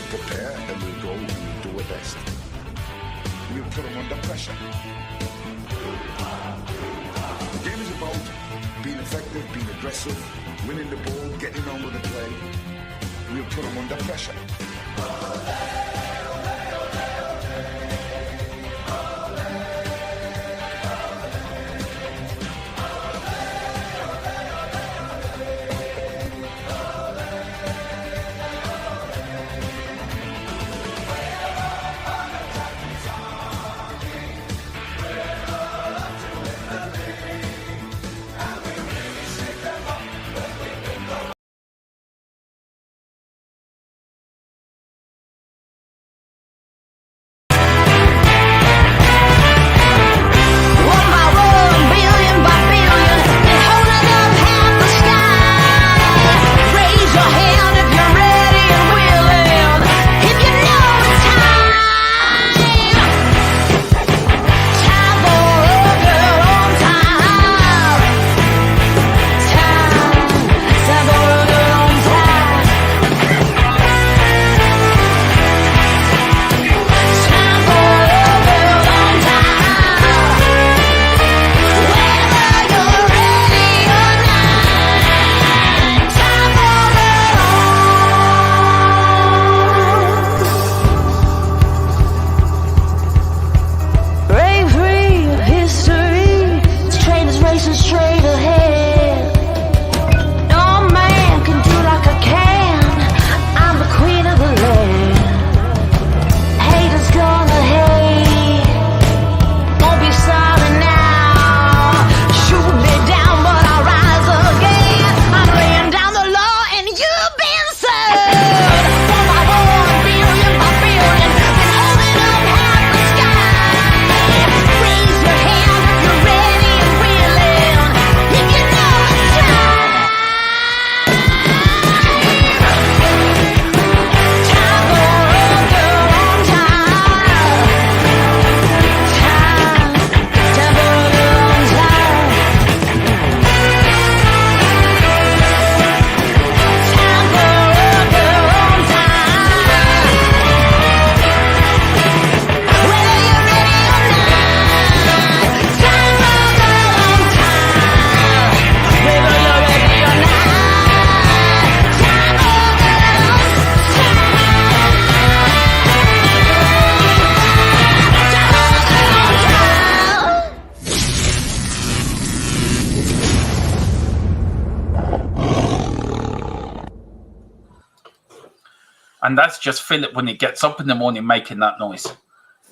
prepare and we'll go and we'll do our best. We'll put them under pressure. The game is about being effective, being aggressive, winning the ball, getting on with the play. We'll put them under pressure. And that's just Philip when he gets up in the morning making that noise.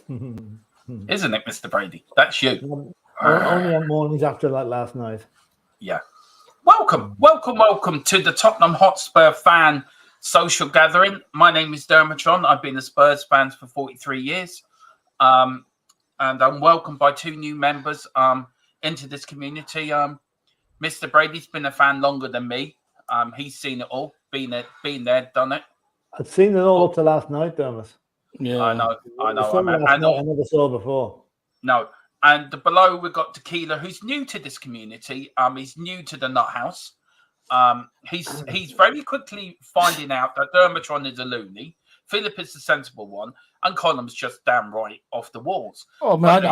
Isn't it, Mr. Brady? That's you. Only on mornings after like last night. Yeah. Welcome to the Tottenham Hotspur fan social gathering. My name is Dermatron. I've been a Spurs fan for 43 years. And I'm welcomed by two new members into this community. Mr. Brady's been a fan longer than me. He's seen it all, been there, done it. I'd seen it all up to last night, Dermot. Yeah, I know. I never saw before. No, and below we've got Tequila, who's new to this community. He's new to the Nut House. He's very quickly finding out that Dermatron is a loony, Philip is the sensible one, and Column's just damn right off the walls. Oh man,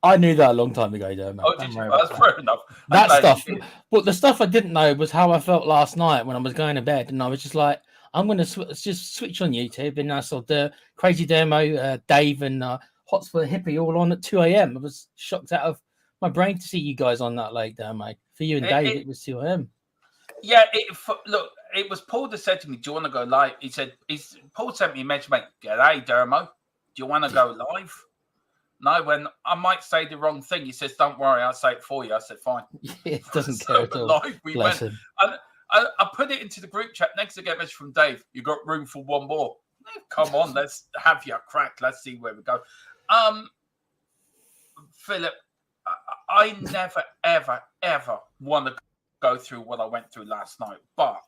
I knew that a long time ago, Dermot. Oh, did you? That's fair enough. That stuff. But the stuff I didn't know was how I felt last night when I was going to bed, and I was just like, I'm going to just switch on YouTube, and I saw the Crazy Demo, Dave, and Hotspur Hippie all on at 2 a.m. I was shocked out of my brain to see you guys on that late, mate. For you and Dave, it was 2 a.m. Yeah, look, it was Paul that said to me, do you want to go live? He said, Paul sent me a message, mate, g'day, Dermo, do you want to go live? No, when I might say the wrong thing, he says, don't worry, I'll say it for you. I said, fine. It doesn't care at all. Live we went. And I put it into the group chat. Next I get a message from Dave, you got room for one more. Come on, let's have your crack. Let's see where we go. Philip, I never, ever want to go through what I went through last night, but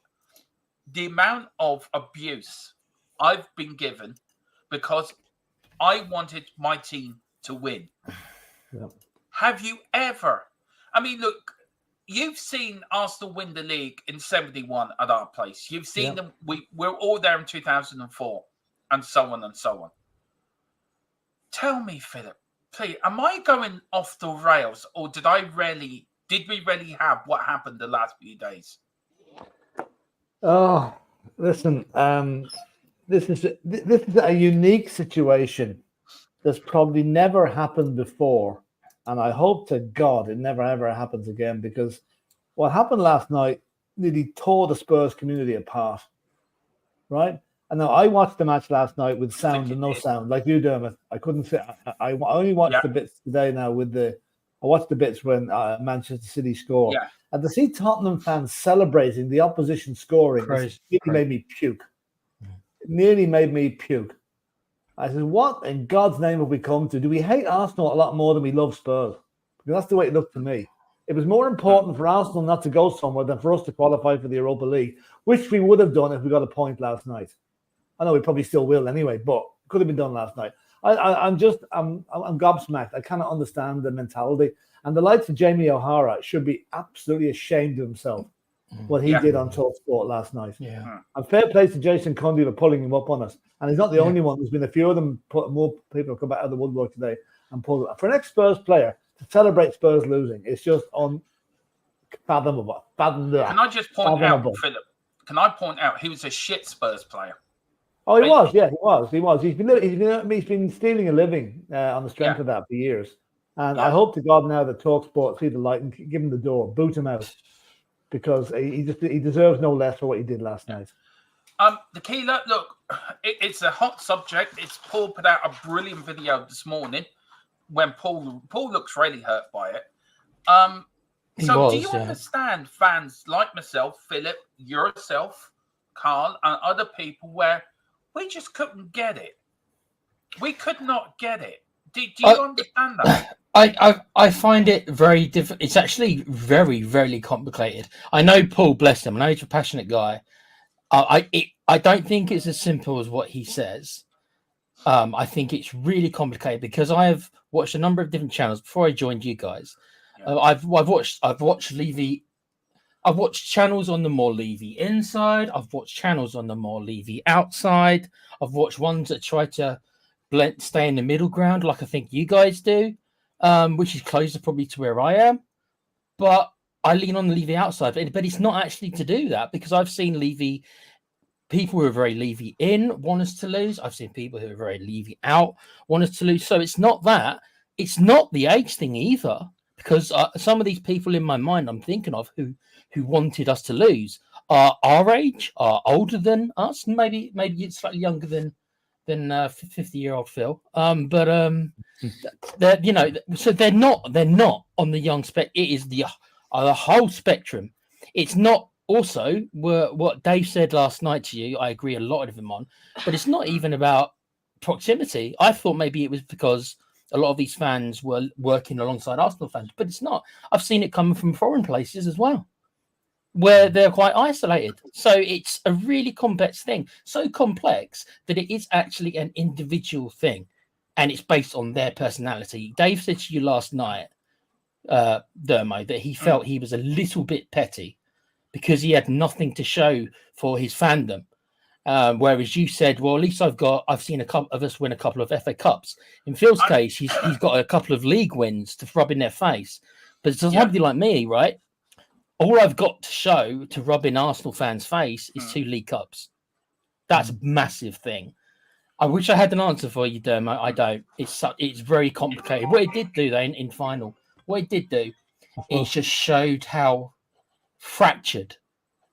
the amount of abuse I've been given because I wanted my team to win. Yeah. Have you ever? I mean, look, you've seen Arsenal win the league in 71 at our place. You've seen them. We're all there in 2004, and so on and so on. Tell me, Philip, please, am I going off the rails, or did we really have what happened the last few days? Oh, listen, this is a unique situation that's probably never happened before, and I hope to God it never ever happens again, because what happened last night nearly tore the Spurs community apart, right? And now I watched the match last night with sound and no sound, like you, Dermot. I couldn't sit. I only watched the bits today now I watched the bits when Manchester City scored. Yeah. And to see Tottenham fans celebrating the opposition scoring made me puke. It nearly made me puke. I said, what in God's name have we come to? Do we hate Arsenal a lot more than we love Spurs? Because that's the way it looked to me. It was more important for Arsenal not to go somewhere than for us to qualify for the Europa League, which we would have done if we got a point last night. I know we probably still will anyway, but it could have been done last night. I'm gobsmacked. I cannot understand the mentality. And the likes of Jamie O'Hara should be absolutely ashamed of himself what he did on TalkSport last night. Yeah. And fair play to Jason Cundy for pulling him up on us. And he's not the only one. There's been a few of them. More people have come back out of the woodwork today and pulled it. For an ex-Spurs player to celebrate Spurs losing, it's just unfathomable. Can I just point out, Philip? Can I point out he was a shit Spurs player? Oh, he was. Yeah, he was. He's been stealing a living on the strength of that for years. And I hope to God now that TalkSport see the light and give him the door, boot him out, because he deserves no less for what he did last night. Tequila, look, it's a hot subject. Paul put out a brilliant video this morning when Paul looks really hurt by it. Do you understand fans like myself, Philip, yourself, Carl, and other people where we just couldn't get it? We could not get it. Do you understand that? I find it very different. It's actually very, very complicated. I know Paul, bless him. I know he's a passionate guy. I don't think it's as simple as what he says. I think it's really complicated because I have watched a number of different channels before I joined you guys. I've watched Levy. I've watched channels on the more Levy inside. I've watched channels on the more Levy outside. I've watched ones that try to stay in the middle ground, like I think you guys do, which is closer probably to where I am. But I lean on the Levy outside. But it's not actually to do that, because I've seen Levy, people who are very Levy in want us to lose. I've seen people who are very Levy out want us to lose. So it's not that. It's not the age thing either, because some of these people in my mind I'm thinking of who wanted us to lose are our age, are older than us, and maybe slightly younger than 50-year-old Phil. So they're not on the young spec. It is the whole spectrum. It's not also what Dave said last night to you. I agree a lot of him on, but it's not even about proximity. I thought maybe it was because a lot of these fans were working alongside Arsenal fans, but it's not. I've seen it coming from foreign places as well, where they're quite isolated. So it's a really complex thing, so complex that it is actually an individual thing, and it's based on their personality. Dave said to you last night, Dermo, that he felt he was a little bit petty because he had nothing to show for his fandom. Whereas you said, well, at least I've seen a couple of us win a couple of FA Cups. In Phil's case, he's got a couple of league wins to rub in their face. But to somebody like me, right, all I've got to show to rub in Arsenal fans' face is 2 League Cups. That's a massive thing. I wish I had an answer for you, Dermo. I don't. It's very complicated. What it did do, though, in final, it just showed how fractured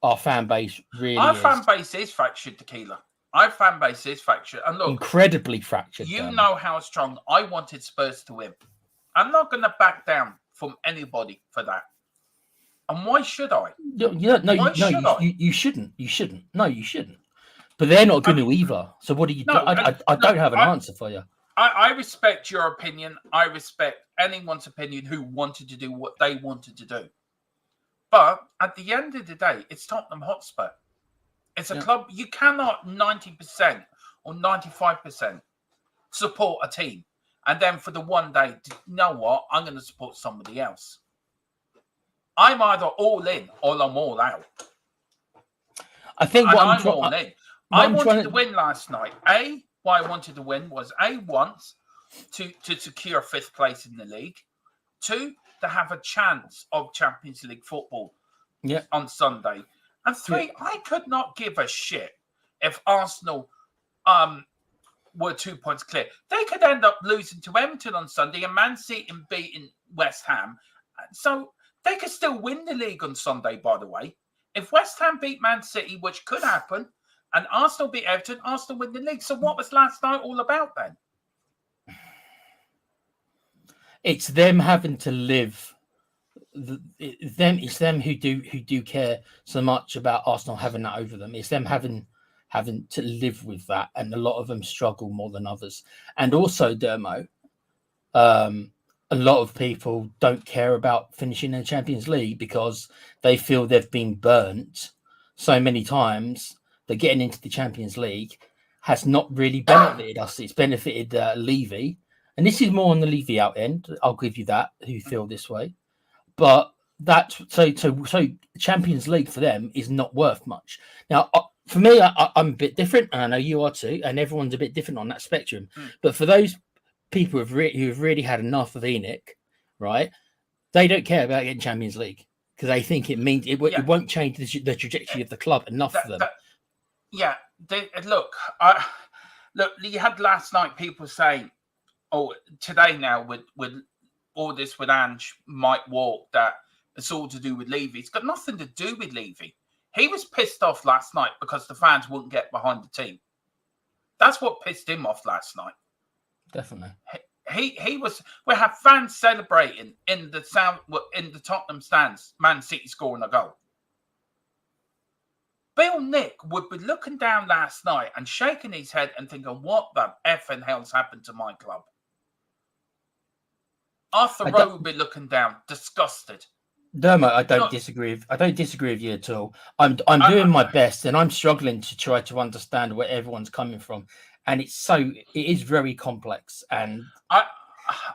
our fan base really is. Our fan base is fractured, Tequila. Our fan base is fractured. And look, incredibly fractured. You know how strong I wanted Spurs to win. I'm not going to back down from anybody for that. And why should I? You shouldn't. You shouldn't. No, you shouldn't. But they're not going to either. So what do you do? I don't have an answer for you. I respect your opinion. I respect anyone's opinion who wanted to do what they wanted to do. But at the end of the day, it's Tottenham Hotspur. It's a club. You cannot 90% or 95% support a team. And then for the one day, you know what? I'm going to support somebody else. I'm either all in or I'm all out. I think I'm all in. I wanted to win last night. why I wanted to win was once to secure 5th place in the league, 2 to have a chance of Champions League football on Sunday, and 3 I could not give a shit if Arsenal were 2 points clear. They could end up losing to Everton on Sunday and Man City beating West Ham, so they could still win the league on Sunday. By the way, if West Ham beat Man City, which could happen, and Arsenal beat Everton, Arsenal win the league. So what was last night all about then? It's them having to live. It's them who do care so much about Arsenal having that over them. It's them having to live with that, and a lot of them struggle more than others. And also, Dermo, a lot of people don't care about finishing in the Champions League because they feel they've been burnt so many times that getting into the Champions League has not really benefited us. It's benefited Levy. And this is more on the Levy out end. I'll give you that, who feel this way. But that's so Champions League for them is not worth much. Now, for me, I'm a bit different, and I know you are too, and everyone's a bit different on that spectrum. But for those people who've really had enough of Enoch, right, they don't care about getting Champions League because they think it means it won't change the trajectory of the club enough for them. Look, you had last night people saying, "Oh, today now with all this with Ange might walk, that it's all to do with Levy." It's got nothing to do with Levy. He was pissed off last night because the fans wouldn't get behind the team. That's what pissed him off last night. Definitely. He was. We have fans celebrating in the Tottenham stands. Man City scoring a goal. Bill Nick would be looking down last night and shaking his head and thinking, "What the effing hell's happened to my club?" Arthur Rowe would be looking down, disgusted. Dermot, I don't disagree with you at all. I'm doing my best, and I'm struggling to try to understand where everyone's coming from, and it is very complex. And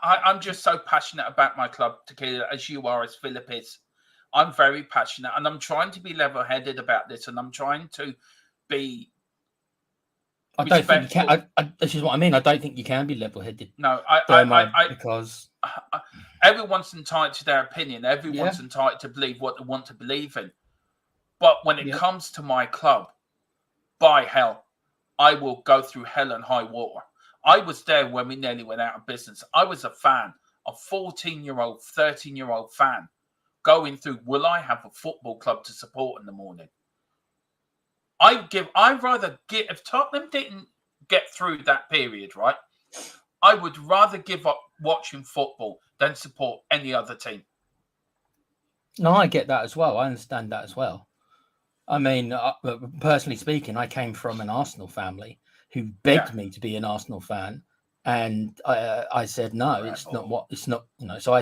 I'm just so passionate about my club, Tequila, as you are, as Philip is. I'm very passionate, and I'm trying to be level-headed about this, and I'm trying to be. I don't think you can. This is what I mean. I don't think you can be level-headed. No, because everyone's entitled to their opinion. Everyone's entitled to believe what they want to believe in. But when it comes to my club, by hell, I will go through hell and high water. I was there when we nearly went out of business. I was a fan, a 14-year-old, 13-year-old fan, going through, will I have a football club to support in the morning? I'd rather get, if Tottenham didn't get through that period, right, I would rather give up watching football than support any other team. No, I get that as well. I understand that as well. I mean, personally speaking, I came from an Arsenal family who begged me to be an Arsenal fan. And I said, no, it's not, so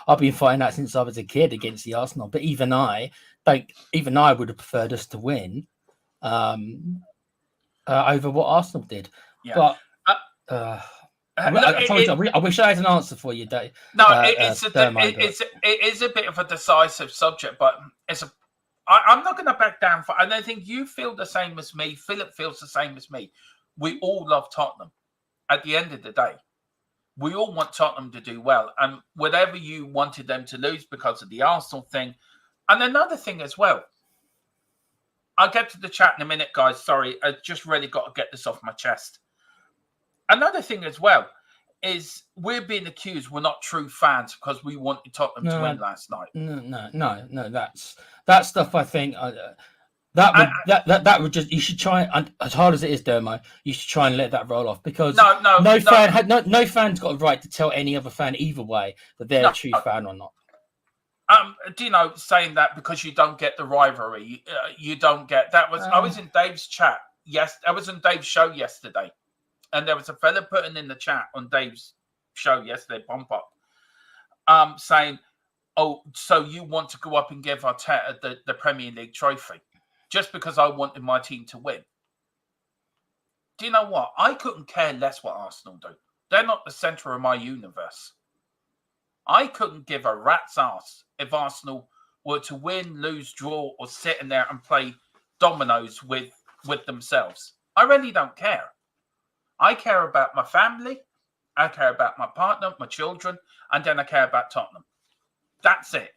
I've been fighting that since I was a kid against the Arsenal. But even I would have preferred us to win over what Arsenal did. Yeah. But I wish I had an answer for you, Dave. No, it is a bit of a decisive subject, but I'm not going to back down for. And I think you feel the same as me. Philip feels the same as me. We all love Tottenham. At the end of the day, we all want Tottenham to do well. And whatever you wanted them to lose because of the Arsenal thing. And another thing as well. I'll get to the chat in a minute, guys. Sorry, I just really got to get this off my chest. Another thing as well is we're being accused we're not true fans because we wanted Tottenham to win last night. No. That stuff, I think... That would just, you should try, and as hard as it is, Dermo, you should try and let that roll off, because no fan's got a right to tell any other fan either way that they're a true fan or not. Do you know, saying that because you don't get the rivalry, you don't get that. I was in Dave's chat. Yes, I was on Dave's show yesterday, and there was a fella putting in the chat on Dave's show yesterday, Pump Up, saying, "Oh, so you want to go up and give Arteta the Premier League trophy just because I wanted my team to win?" Do you know what? I couldn't care less what Arsenal do. They're not the centre of my universe. I couldn't give a rat's ass if Arsenal were to win, lose, draw, or sit in there and play dominoes with themselves. I really don't care. I care about my family, I care about my partner, my children, and then I care about Tottenham. That's it.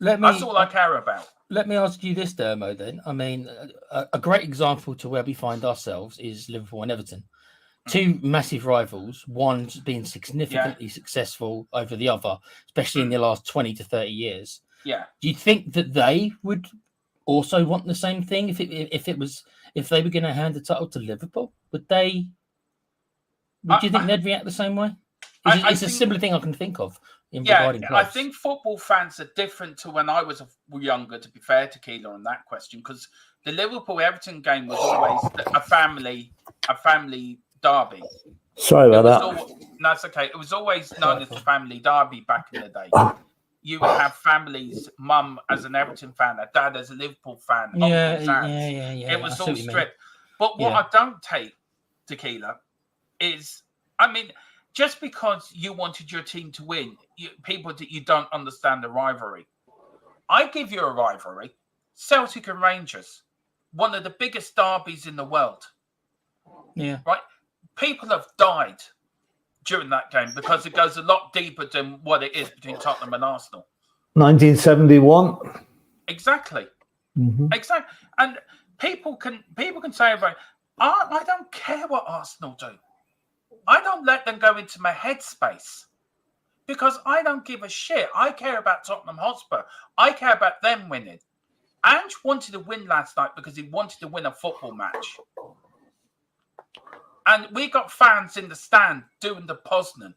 That's all I care about. Let me ask you this, Dermo, then. I mean, a great example to where we find ourselves is Liverpool and Everton. Two massive rivals, one being significantly successful over the other, especially in the last 20 to 30 years. Yeah. Do you think that they would also want the same thing if they were going to hand the title to Liverpool? Do you think they'd react the same way? It's a similar thing I can think of. I think football fans are different to when I was younger, to be fair to Keeler on that question, because the Liverpool-Everton game was always a family derby. Sorry about that. That's okay. It was always known as the family derby back in the day. You would have families, mum as an Everton fan, a dad as a Liverpool fan. Yeah. It was all stripped. But what I don't take, Tequila, is, I mean, just because you wanted your team to win, people that you don't understand the rivalry. I give you a rivalry. Celtic and Rangers, one of the biggest derbies in the world. Yeah. Right? People have died during that game because it goes a lot deeper than what it is between Tottenham and Arsenal. 1971. Exactly. Mm-hmm. Exactly. And people can say about, I don't care what Arsenal do. I don't let them go into my headspace because I don't give a shit. I care about Tottenham Hotspur. I care about them winning. Ange wanted to win last night because he wanted to win a football match. And we got fans in the stand doing the Poznan.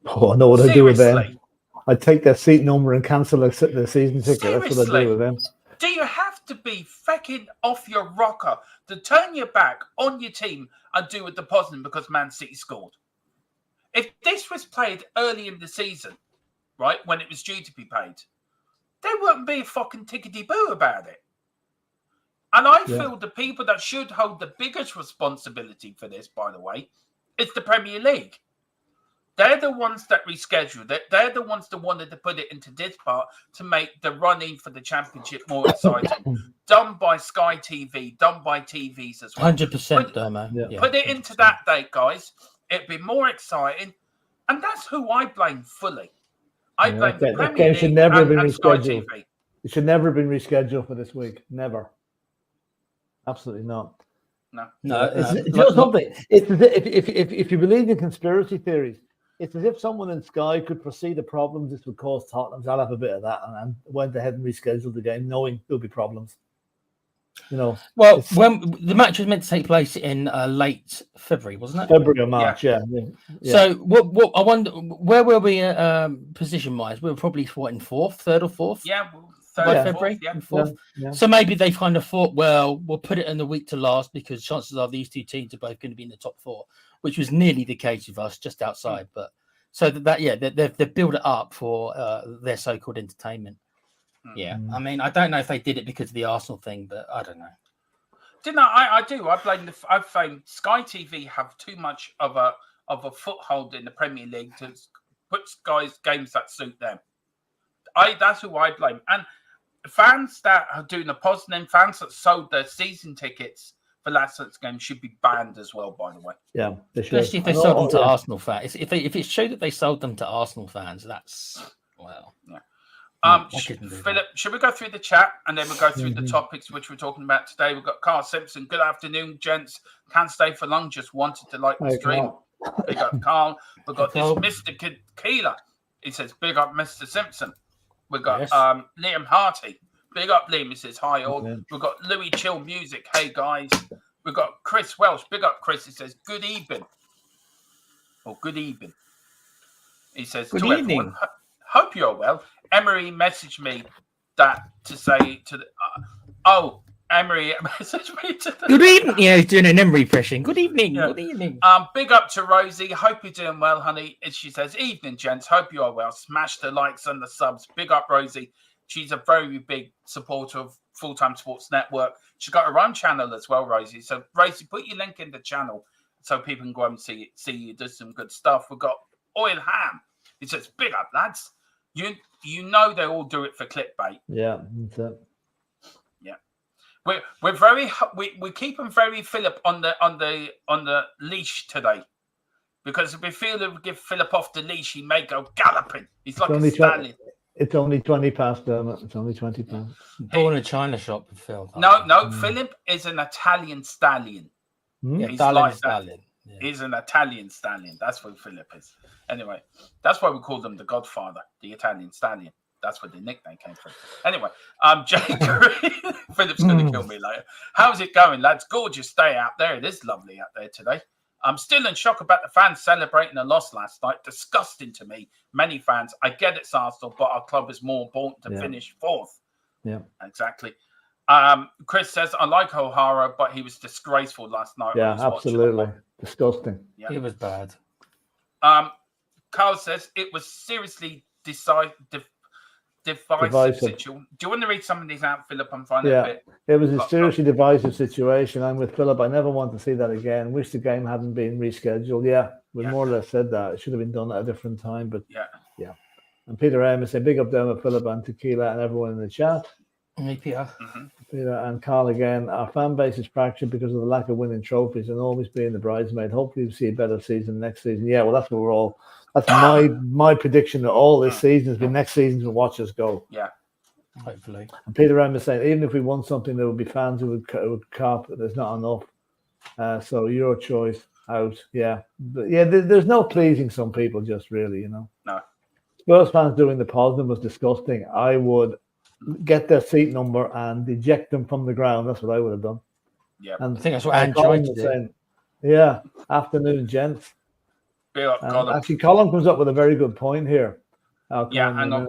Oh, I know what I do with them. I take their seat number and cancel their season ticket. That's what I do with them. Do you have to be fucking off your rocker to turn your back on your team and do with the Poznan because Man City scored? If this was played early in the season, right, when it was due to be paid, there wouldn't be a fucking tickety-boo about it. And I feel the people that should hold the biggest responsibility for this, by the way, is the Premier League. They're the ones that rescheduled it. They're the ones that wanted to put it into this part to make the running for the championship more exciting. Done by Sky TV, done by TVs as well. 100%, Dermo. Put it into that date, guys. It'd be more exciting. And that's who I blame fully. I blame the Premier League and Sky TV. It should never have been rescheduled for this week. Never. Absolutely not. No. It's just something. It's as if you believe in conspiracy theories, it's as if someone in Sky could foresee the problems this would cause Tottenham. I'll have a bit of that, and went ahead and rescheduled the game, knowing there'll be problems. You know. Well, when the match was meant to take place in late February, wasn't it? February or March, yeah. So, what I wonder, where were we position-wise? We were probably in third or fourth. Yeah. By February, fourth. Yeah. So maybe they kind of thought, well, we'll put it in the week to last because chances are these two teams are both going to be in the top four, which was nearly the case with us, just outside. But so they've built it up for their so-called entertainment. Yeah, I mean, I don't know if they did it because of the Arsenal thing, but I don't know. I do. I blame Sky TV have too much of a foothold in the Premier League to put Sky's games that suit them. That's who I blame. And fans that are doing the Poznan, fans that sold their season tickets for last night's game should be banned as well, by the way. Yeah, they should. Especially if they sold them to Arsenal fans. If it showed that they sold them to Arsenal fans, that's, well. Yeah. Philip, should we go through the chat and then we'll go through the topics which we're talking about today? We've got Carl Simpson. Good afternoon, gents. Can't stay for long. Just wanted to like the stream. Big up, Carl. We've got this Mr. Keeler. He says, big up, Mr. Simpson. We've got Liam Harty. Big up, Liam. He says, hi, all. We've got Louis Chill Music. Hey, guys. We've got Chris Welsh. Big up, Chris. He says, good evening. Or good evening. He says, good to evening. Everyone, hope you're well. Emery messaged me that to say to the... Emery messaged me to the... Good evening. Yeah, he's doing an Emery impression. Good evening. Yeah. Good evening. Big up to Rosie. Hope you're doing well, honey. And she says, evening, gents. Hope you are well. Smash the likes and the subs. Big up, Rosie. She's a very big supporter of Full-Time Sports Network. She's got her own channel as well, Rosie. So, Rosie, put your link in the channel so people can go and see you do some good stuff. We've got Oil Ham. He says, big up, lads. You know they all do it for clickbait. Yeah, that's it. Yeah. We're very we keep him very Philip on the leash today, because if we feel that we give Philip off the leash, he may go galloping. He's like a stallion. It's only 20 past, Dermot. It's only 20 past. Born in a China shop, Phil. No. Philip is an Italian stallion. Yeah, He's Italian like stallion. that. Yeah. He's an Italian stallion. That's what Philip is. Anyway, that's why we call them the Godfather, the Italian stallion. That's where the nickname came from. Anyway, Jake Green. Philip's going to kill me later. How's it going, lads? Gorgeous day out there. It is lovely out there today. I'm still in shock about the fans celebrating a loss last night. Disgusting to me. Many fans. I get it's Arsenal, but our club is more important to finish fourth. Yeah, exactly. Chris says, I like O'Hara, but he was disgraceful last night. Yeah, absolutely. Disgusting. Yeah. It was bad. Carl says, it was seriously divisive situation. Do you want to read some of these out, Philip? I'm finding a bit. It was a seriously divisive situation. I'm with Philip. I never want to see that again. Wish the game hadn't been rescheduled. Yeah, we more or less said that. It should have been done at a different time. But yeah. And Peter M is saying, big up down with Philip and Tequila and everyone in the chat. Hey, Peter. Peter and Carl again. Our fan base is fractured because of the lack of winning trophies and always being the bridesmaid. Hopefully we'll see a better season next season. Yeah, well, that's what we're all. That's my prediction that all this season has been next season to watch us go. Yeah, hopefully. And Peter M is saying, even if we won something, there would be fans who would cop. There's not enough. So your choice out. Yeah, but there's no pleasing some people. Just really, No. Spurs fans doing the positive was disgusting. I would get their seat number and eject them from the ground. That's what I would have done. Yeah, and I think that's what Anne tried to do. Yeah, afternoon, gents. Actually, Colin comes up with a very good point here. Hang on.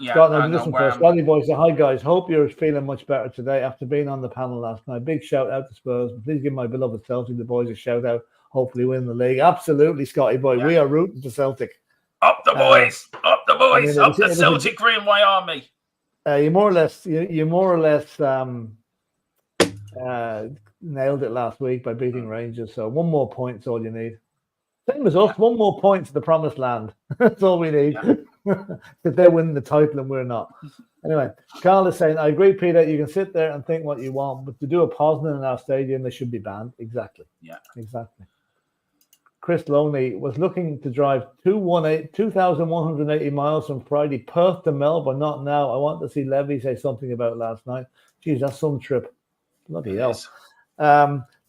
Scott, listen first. Scotty boy said, hi guys, hope you're feeling much better today after being on the panel last night. Big shout out to Spurs. Please give my beloved Celtic, the boys, a shout out. Hopefully win the league. Absolutely, Scotty boy. Yeah. We are rooting for Celtic. Up the boys! Up the boys! Up the Celtic Greenway Army. You more or less nailed it last week by beating Rangers. So one more point is all you need. Same as us, one more point to the promised land. That's all we need. If they're winning the title and we're not. Anyway, Carl is saying, I agree, Peter. You can sit there and think what you want, but to do a positive in our stadium, they should be banned. Exactly. Yeah. Exactly. Chris Loney was looking to drive 2,180 miles from Friday, Perth to Melbourne. Not now. I want to see Levy say something about last night. Geez, that's some trip. Bloody hell.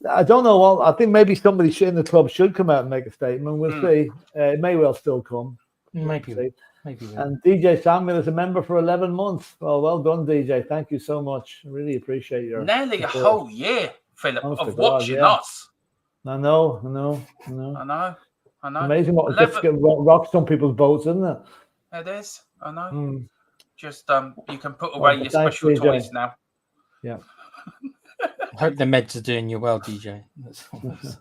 I don't know. I think maybe somebody in the club should come out and make a statement. We'll see. It may well still come. Maybe. And DJ Samuel is a member for 11 months. Well done, DJ. Thank you so much. I really appreciate your nearly support. A whole year, Philip, of watching us. I know. Amazing what rocks some people's boats, isn't it? It is. I know. Just you can put away your special DJ. toys now. Yeah. I hope the meds are doing you well, DJ.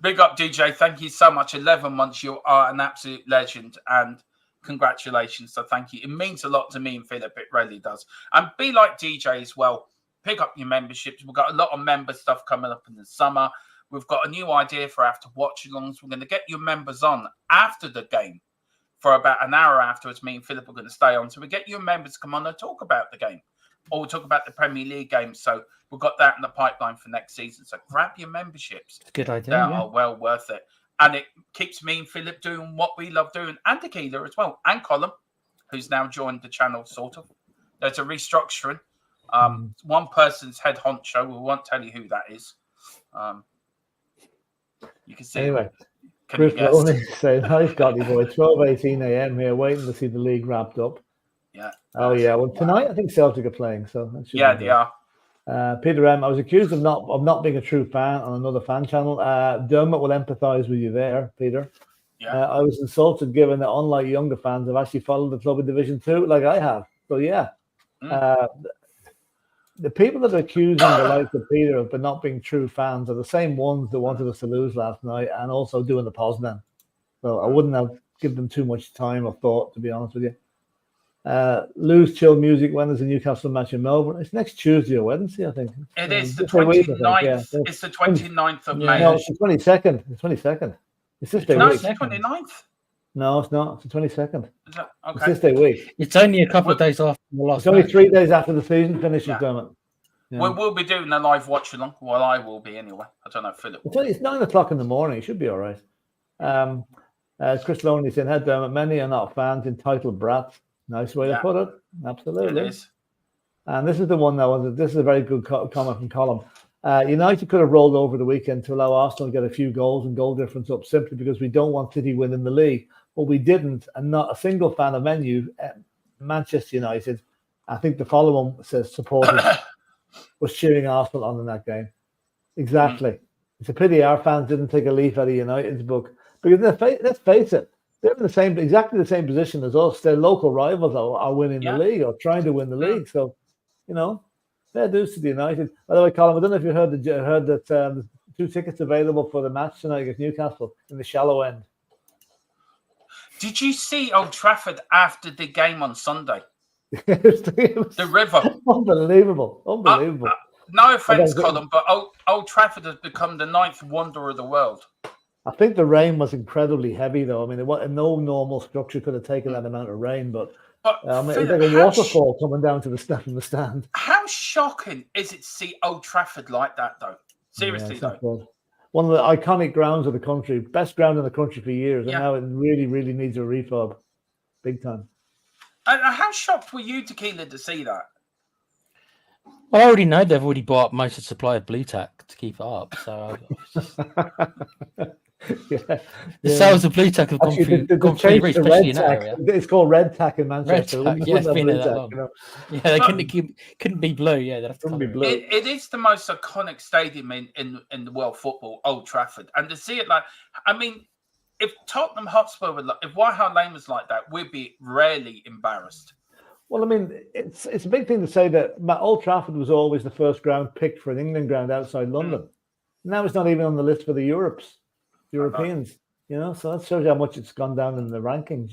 Big up, DJ. Thank you so much. 11 months. You are an absolute legend, and congratulations. So thank you. It means a lot to me and Philip. It really does. And be like DJ as well. Pick up your memberships. We've got a lot of member stuff coming up in the summer. We've got a new idea for after watch-alongs. We're going to get your members on after the game for about an hour afterwards. Me and Philip are going to stay on. So we get your members to come on and talk about the game. Or we'll talk about the Premier League game. So we've got that in the pipeline for next season. So grab your memberships. It's a good idea. They are well worth it. And it keeps me and Philip doing what we love doing. And Tequila as well. And Colin, who's now joined the channel, sort of. There's a restructuring. One person's head honcho. We won't tell you who that is. You can see. Anyway, Chris Loney says, hi, Scotty boy. 12:18 a.m. here, waiting to see the league wrapped up. Yeah. Oh, yeah. Well, tonight I think Celtic are playing. So that should they are. Peter M. I was accused of not being a true fan on another fan channel. Dermot will empathise with you there, Peter. Yeah. I was insulted given that unlike younger fans, I've actually followed the club in Division 2 like I have. So, yeah. The people that are accusing the likes of Peter of not being true fans are the same ones that wanted us to lose last night and also doing the Poznan. So I wouldn't have given them too much time or thought, to be honest with you. Lose chill music. When there's a Newcastle match in Melbourne? It's next Tuesday or Wednesday, I think. It is the 29th. It's the 29th of May. No, it's the 22nd. The 22nd. It's this day week. It's the 29th. No, it's not. It's the 22nd. Is that, okay. It's this day week. It's only a couple of days after the last. It's only 3 days after the season finishes, Dermot. We'll be doing a live watch along. Well, I will be anyway. I don't know, Philip. It's 9 o'clock in the morning. It should be all right. Chris Loney saying, "Head down. Many are not fans, entitled brats." Nice way to put it. Absolutely. It is. And this is the one that this is a very good comment from Colin. United could have rolled over the weekend to allow Arsenal to get a few goals and goal difference up simply because we don't want City winning the league. But we didn't, and not a single fan of Manchester United. I think the following says supporters was cheering Arsenal on in that game. Exactly. It's a pity our fans didn't take a leaf out of United's book. Because let's face it, they're in exactly the same position as us. Their local rivals are winning the league or trying to win the league. So, fair dues to the United. By the way, Colin, I don't know if you heard that 2 tickets available for the match tonight against Newcastle in the shallow end. Did you see Old Trafford after the game on Sunday? The river. Unbelievable. No offense, Colin, but Old Trafford has become the 9th wonder of the world. I think the rain was incredibly heavy, though. I mean, no normal structure could have taken that amount of rain, but Philip, it's like a waterfall coming down to the stand. How shocking is it to see Old Trafford like that, though? Seriously, though. Good. One of the iconic grounds of the country, best ground in the country for years, and now it really, really needs a refurb, big time. And how shocked were you, Tequila, to see that? Well, I already know they've already bought up most of the supply of blue tack to keep it up. So the sales of blue tack have gone through especially in that area. It's called red tack in Manchester. Red tack, it's been there that long. Yeah, they couldn't be blue. Yeah, they couldn't be blue. It is the most iconic stadium in the world football, Old Trafford, and to see it if Tottenham Hotspur if White Hart Lane was like that, we'd be rarely embarrassed. Well, I mean, it's a big thing to say that Old Trafford was always the first ground picked for an England ground outside London. Now it's not even on the list for the Europeans, so that shows you how much it's gone down in the rankings,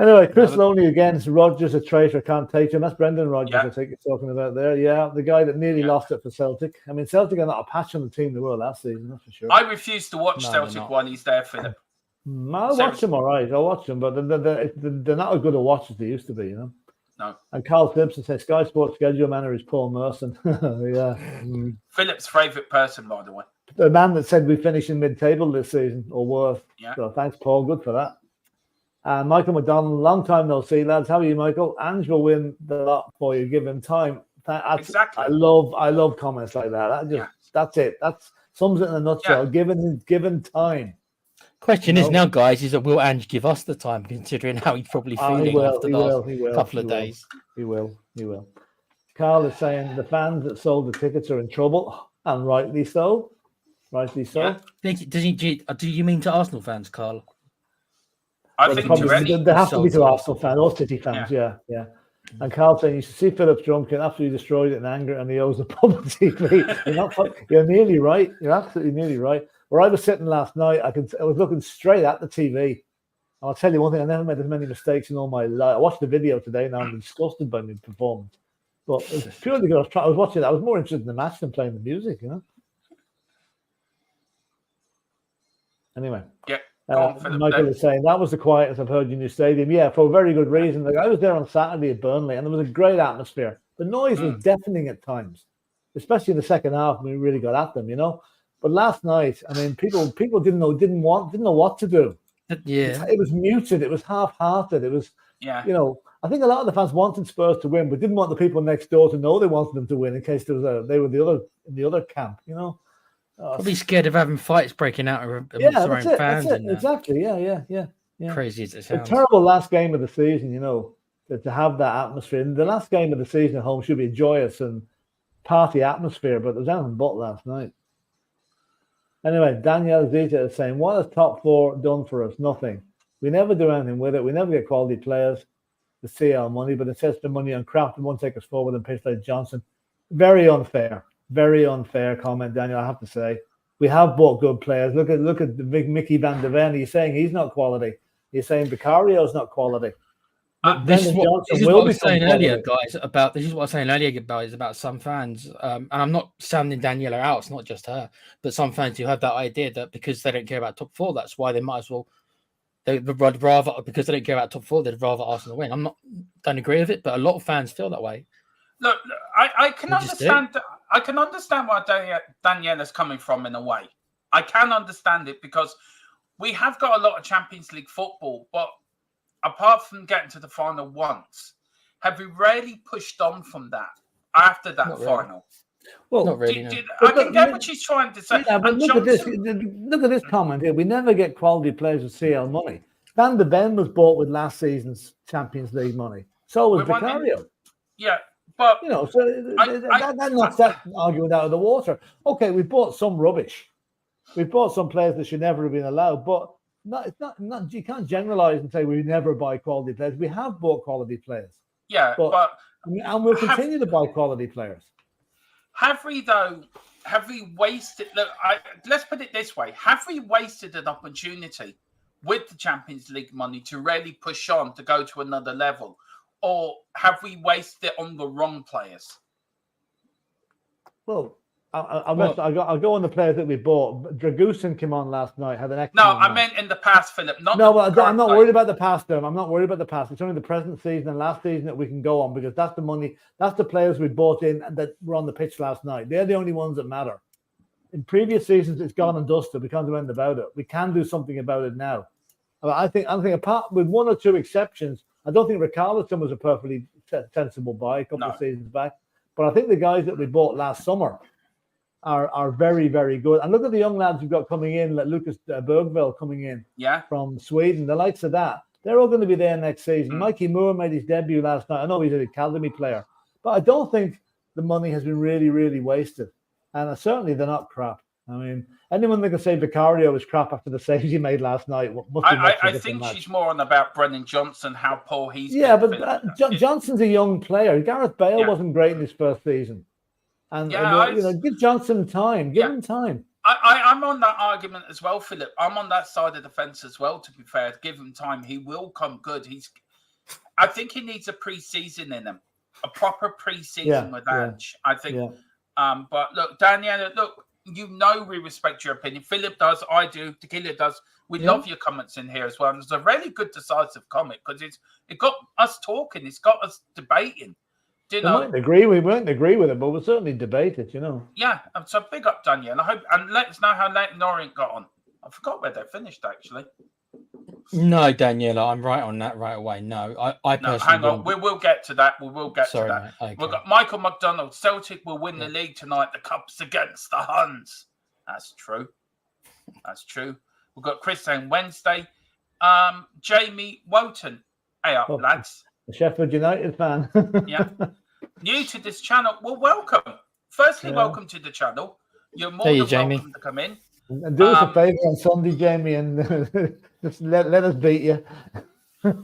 Anyway, Chris Loney again, Rodgers a traitor, can't take him. That's Brendan Rodgers, I think you're talking about there. Yeah, the guy that nearly lost it for Celtic. I mean, Celtic are not a patch on the team they were last season, that's for sure. I refuse to watch Celtic while he's there, Philip. I'll watch them all right. I'll watch them, but they're not as good a watch as they used to be, No. And Carl Simpson says Sky Sports schedule manner is Paul Merson. Philip's favourite person, by the way. The man that said we finish in mid-table this season or worse. Yeah. So thanks, Paul. Good for that. And Michael McDonald, long time no see, lads. How are you, Michael? Ange will win the lot for you. Give him time. Exactly. I love comments like that. That's it. That sums it in a nutshell. Given time. Question is now, guys, is that will Ange give us the time, considering how he's probably feeling after the last couple of days? He will. Carl is saying the fans that sold the tickets are in trouble, and rightly so. Yeah. Do you mean to Arsenal fans, Carl? I think they have to be to Arsenal fans or City fans. Yeah. And Carl saying you should see Phillips drunk and absolutely destroyed it in anger, and he owes the public TV. You're nearly right. You're absolutely nearly right. Where I was sitting last night, I was looking straight at the TV. And I'll tell you one thing: I never made as many mistakes in all my life. I watched the video today, and I'm disgusted by my performance. But it was purely because I was watching it. I was more interested in the match than playing the music. Anyway, Michael is saying that was the quietest I've heard in your stadium. Yeah, for a very good reason. I was there on Saturday at Burnley, and there was a great atmosphere. The noise was deafening at times, especially in the second half when we really got at them. But last night, I mean, people didn't know what to do. Yeah, it was muted. It was half-hearted. It was, I think a lot of the fans wanted Spurs to win, but didn't want the people next door to know they wanted them to win in case they were in the other camp. Probably scared of having fights breaking out amongst their own fans. That's it. Exactly. Yeah. Crazy as it sounds. A terrible last game of the season, to have that atmosphere. And the last game of the season at home should be a joyous and party atmosphere, but there was anything but last night. Anyway, Danielle Zita is saying, what has top four done for us? Nothing. We never do anything with it. We never get quality players to see our money, but instead spend money on crap and won't take us forward and pitch like Johnson. Very unfair comment, Daniel, I have to say. We have bought good players. Look at the big Mickey Van de Ven. He's saying he's not quality. He's saying Vicario's not quality. This is what I was saying earlier, guys, about some fans. And I'm not sounding Daniela out. It's not just her, but some fans who have that idea that because they don't care about top four, that's why they might as well. They'd rather, because they don't care about top four, they'd rather Arsenal win. Don't agree with it, but a lot of fans feel that way. look, I can You just understand. I can understand where Daniela's coming from in a way. I can understand it because we have got a lot of Champions League football, but apart from getting to the final once, have we really pushed on from that after that final? Well, not really. I can get what she's trying to say. Yeah, but look at this. Look at this comment here. We never get quality players with CL money. Van de Ven was bought with last season's Champions League money. So was Vicario. Yeah, but you know, so that knocks that argument out of the water. Okay, we bought some rubbish. We bought some players that should never have been allowed, but it's not. You can't generalize and say we never buy quality players. We have bought quality players. Yeah, but and we'll continue to buy quality players. Have we though? Have we wasted? Look, let's put it this way: have we wasted an opportunity with the Champions League money to really push on to go to another level, or have we wasted it on the wrong players? Well, I'll go on the players that we bought. Dragusin came on last night. Had an excellent. No, I meant in the past, Philip. I'm not worried about the past. I'm not worried about the past. It's only the present season and last season that we can go on because that's the money. That's the players we bought in and that were on the pitch last night. They're the only ones that matter. In previous seasons, it's gone and dusted. We can't do anything about it. We can do something about it now. I think apart with one or two exceptions, I don't think Richarlison was a perfectly sensible buy a couple of seasons back. But I think the guys that we bought last summer are very, very good. And look at the young lads we've got coming in, like Lucas Bergvall coming in from Sweden, the likes of that. They're all going to be there next season. Mikey Moore made his debut last night. I know he's an academy player, but I don't think the money has been really, really wasted. And certainly they're not crap. I mean, anyone that can say Vicario was crap after the saves he made last night must be I think she's more on about Brennan Johnson, how poor he's been. Yeah, but Johnson's a young player. Gareth Bale wasn't great in his first season. And give Johnson time. Give him time. I'm on that argument as well, Philip. I'm on that side of the fence as well, to be fair. Give him time. He will come good. I think he needs a pre-season in him. A proper pre-season with Ange. I think. Yeah. But look, Daniela, we respect your opinion. Philip does, I do, Tequila does. We love your comments in here as well. And it's a really good, decisive comment because it got us talking. It's got us debating. We won't agree with it, but we'll certainly debate it, Yeah, so big up Daniela. And let us know how Leighton Orient got on. I forgot where they finished, actually. No, Daniela, I'm right on that right away. No, I personally. Hang on, we will get to that. We will get to that. Mate, okay. We've got Michael McDonald. Celtic will win the league tonight. The Cup's against the Huns. That's true. We've got Chris saying Wednesday. Jamie Wotan. Hey up, lads. A Sheffield United fan. Yeah. New to this channel. Well, welcome. Firstly, welcome to the channel. You're more than welcome to come in. And do us a favour on Sunday, Jamie, and just let us beat you. Philip,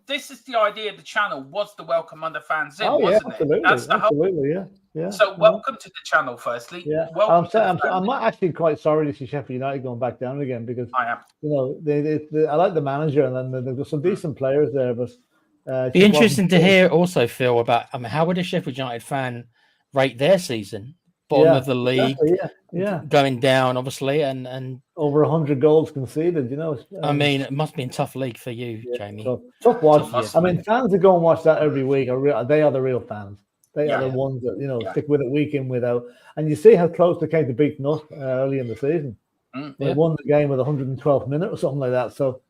this is the idea of the channel. Was the welcome under fans in, wasn't it? That's the whole. Yeah. So welcome to the channel, firstly. Yeah. I'm actually quite sorry to see Sheffield United going back down again because I am. I like the manager and then they've got some decent players there, but be interesting to hear also, Phil, about how would a Sheffield United fan rate their season? Bottom of the league, going down, obviously, and over 100 goals conceded. I mean, it must be a tough league for you, Jamie. Tough watch. I mean, fans that go and watch that every week they are the real fans. They are the ones that stick with it week in, week out. And you see how close they came to beating us early in the season. They won the game with 112th minute or something like that. So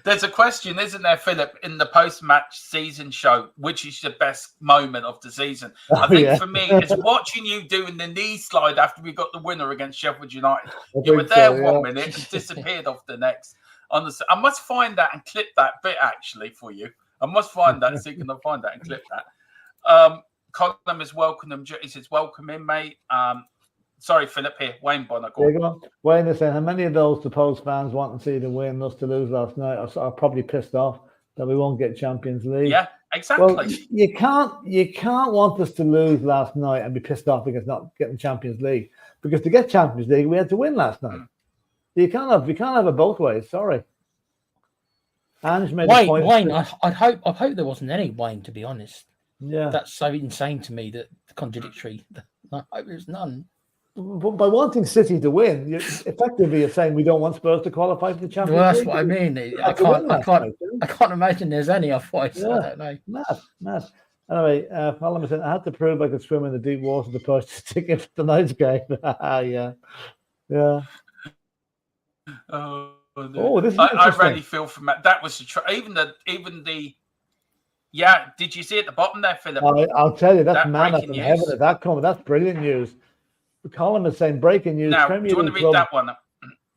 There's a question, isn't there, Philip, in the post-match season show, which is the best moment of the season? I think for me, it's watching you doing the knee slide after we got the winner against Sheffield United. You were there 1 minute and disappeared off the next. Honestly, I must find that and clip that bit actually for you. I must find that, so you can find that and clip that. Colin is welcome. He says, welcome in, mate. Sorry, Philip, here. Wayne Bonner. Wayne is saying, how many of those supposed fans want to see the win, us to lose last night are probably pissed off that we won't get Champions League? Yeah, exactly. Well, you can't want us to lose last night and be pissed off because not getting Champions League. Because to get Champions League, we had to win last night. You can't have it both ways. Sorry. Ange made a point. Wayne, I hope there wasn't any Wayne, to be honest. Yeah, that's so insane to me, that contradictory. I hope there's none. by wanting City to win, you're saying we don't want Spurs to qualify for the Champions League. Well, that's what I mean. I can't imagine there's any otherwise. Yeah. I don't know. Mad. Anyway, Parliament said I had to prove I could swim in the deep water to purchase a ticket for tonight's game. Yeah. Oh, this is I really feel from that was even the. Yeah, did you see at the bottom there, Philip? I'll tell you, that's manna from heaven. That's brilliant news. The column is saying breaking news. Now, do you want to read that one?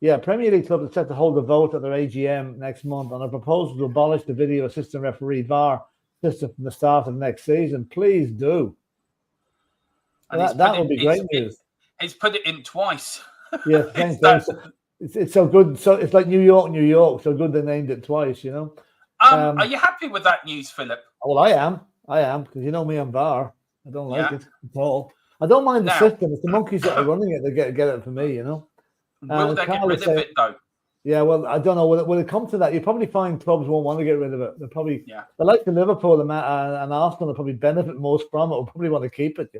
Yeah, Premier League club is set to hold a vote at their AGM next month on a proposal to abolish the video assistant referee VAR system from the start of next season. Please do. That would be great news. He's put it in twice. Yeah, it's so good. So it's like New York. So good they named it twice. Are you happy with that news, Philip? Well, I am because you know me, I'm VAR. I don't like it at all. I don't mind the system. It's the monkeys that are running it that get it for me. Will they get rid of it though? Yeah, well, I don't know. Will it come to that? You probably find clubs won't want to get rid of it. They like the Liverpool and Arsenal. Will probably benefit most from it. Will probably want to keep it.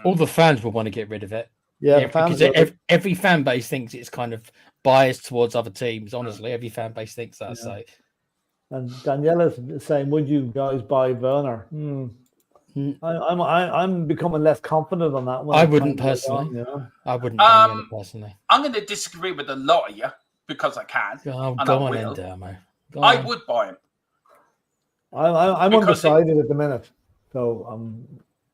All the fans will want to get rid of it. Yeah, because every fan base thinks it's kind of biased towards other teams. Honestly, every fan base thinks that. Yeah. So. And Daniela's saying, "Would you guys buy Werner?" I'm becoming less confident on that one. I wouldn't personally. I wouldn't buy Werner personally. I'm going to disagree with a lot of you because I can. Oh, go on, Dermo. I would buy him. I'm undecided at the minute, so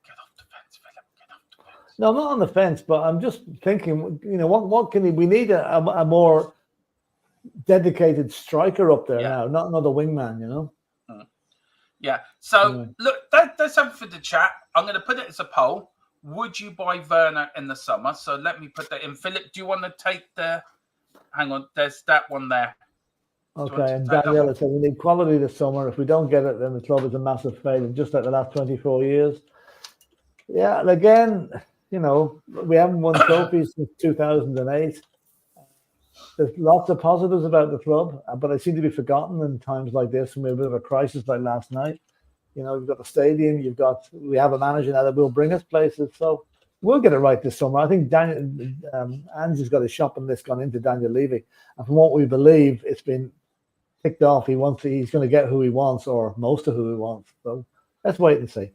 Get off the fence, Philip. Get off the fence. No, I'm not on the fence, but I'm just thinking. What can we need a more dedicated striker up there now, not another wingman, Yeah. So look, there's something for the chat. I'm going to put it as a poll. Would you buy Werner in the summer? So let me put that in. Philip, do you want to take the? Hang on, there's that one there. Okay, and Daniela said we need quality this summer. If we don't get it, then the club is a massive failure, just like the last 24 years. Yeah, and again, we haven't won trophies since 2008. There's lots of positives about the club, but they seem to be forgotten in times like this when we have a bit of a crisis like last night. You've got the stadium, we have a manager now that will bring us places. So we'll get it right this summer. I think Ange's got his shopping list gone into Daniel Levy. And from what we believe, it's been ticked off. He's going to get who he wants or most of who he wants. So let's wait and see.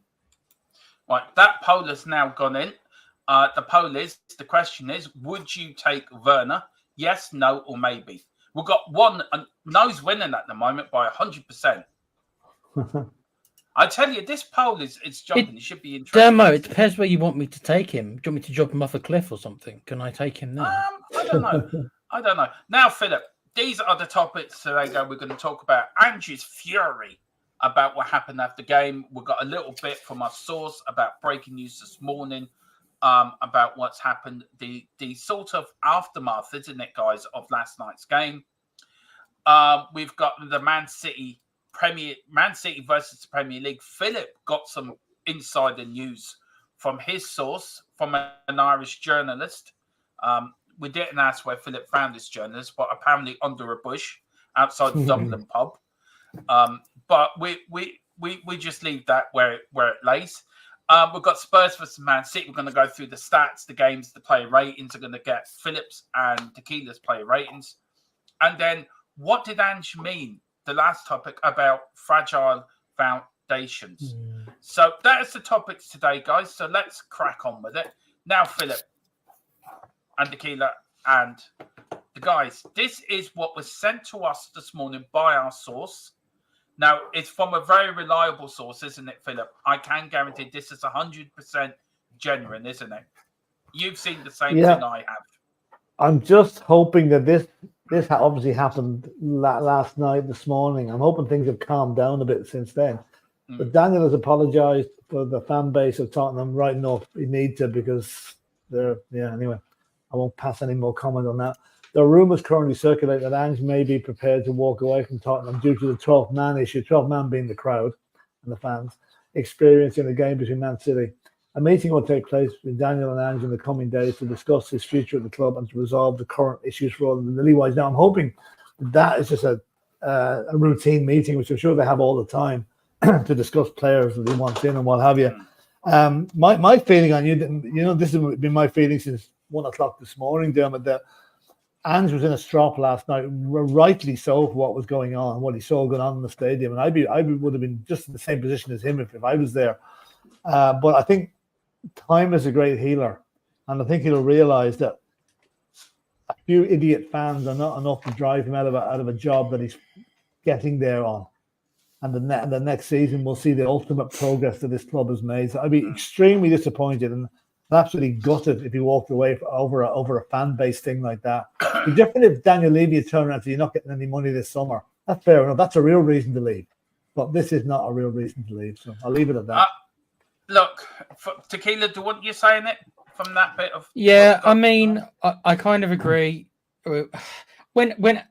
Right, that poll has now gone in. The question is, would you take Werner? Yes, no, or maybe. We've got one, and no's winning at the moment by 100%. I tell you, this poll is jumping. It should be interesting. Dermo, it depends where you want me to take him. Do you want me to drop him off a cliff or something? Can I take him now? I don't know. Now, Philip, these are the topics today that we're going to talk about. Angie's fury about what happened after the game. We've got a little bit from our source about breaking news this morning. About what's happened, the sort of aftermath, isn't it, guys, of last night's game. We've got the Man City versus the Premier League. Philip got some insider news from his source, from an Irish journalist. We didn't ask where Philip found this journalist, but apparently under a bush outside the Dublin pub. But we just leave that where it lays. We've got Spurs versus Man City. We're going to go through the stats, the games, the player ratings. We're going to get Phillips and Tequila's player ratings. And then what did Ange mean, the last topic, about fragile foundations? So that is the topics today, guys. So let's crack on with it. Now, Philip and Tequila and the guys, this is what was sent to us this morning by our source. Now, it's from a very reliable source, isn't it, Philip? I can guarantee this is 100% genuine, isn't it? You've seen the same thing I have. I'm just hoping that this obviously happened last night, this morning. I'm hoping things have calmed down a bit since then. But Daniel has apologised for the fan base of Tottenham writing off he need to because anyway, I won't pass any more comment on that. There are rumours currently circulating that Ange may be prepared to walk away from Tottenham due to the 12th man issue, 12th man being the crowd and the fans, experiencing the game between Man City. A meeting will take place with Daniel and Ange in the coming days to discuss his future at the club and to resolve the current issues rather than the leewise. Now, I'm hoping that is just a routine meeting, which I'm sure they have all the time, to discuss players that he wants in and what have you. My feeling on you, this has been my feeling since 1 o'clock this morning, Dermot, that Ange was in a strop last night, rightly so, for what was going on, what he saw going on in the stadium. And I would have been just in the same position as him if I was there. But I think time is a great healer. And I think he'll realize that a few idiot fans are not enough to drive him out of a job that he's getting there on. And the next season, we'll see the ultimate progress that this club has made. So I'd be extremely disappointed and absolutely gutted if he walked away over a fan base thing like that. It'd be different if Daniel Levy had turned around and said, "You're not getting any money this summer." That's fair enough. That's a real reason to leave. But this is not a real reason to leave. So I'll leave it at that. Look, Tequila, do what you're saying it from that bit of... Yeah, I mean, I kind of agree. When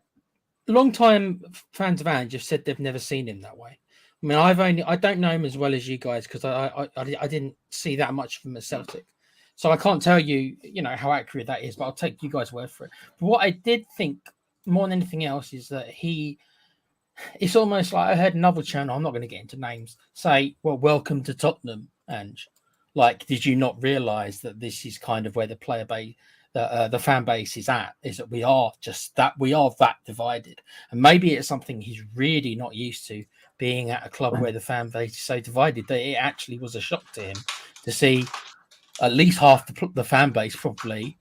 long-time fans of Ange have said they've never seen him that way. I mean, I don't know him as well as you guys because I didn't see that much of him at Celtic. So I can't tell you, how accurate that is, but I'll take you guys' word for it. But what I did think more than anything else is that it's almost like I heard another channel, I'm not going to get into names, say, well, welcome to Tottenham, Ange. Like, did you not realise that this is kind of where the player base, the fan base is at, is that we are that divided. And maybe it's something he's really not used to, being at a club where the fan base is so divided, that it actually was a shock to him to see at least half the fan base probably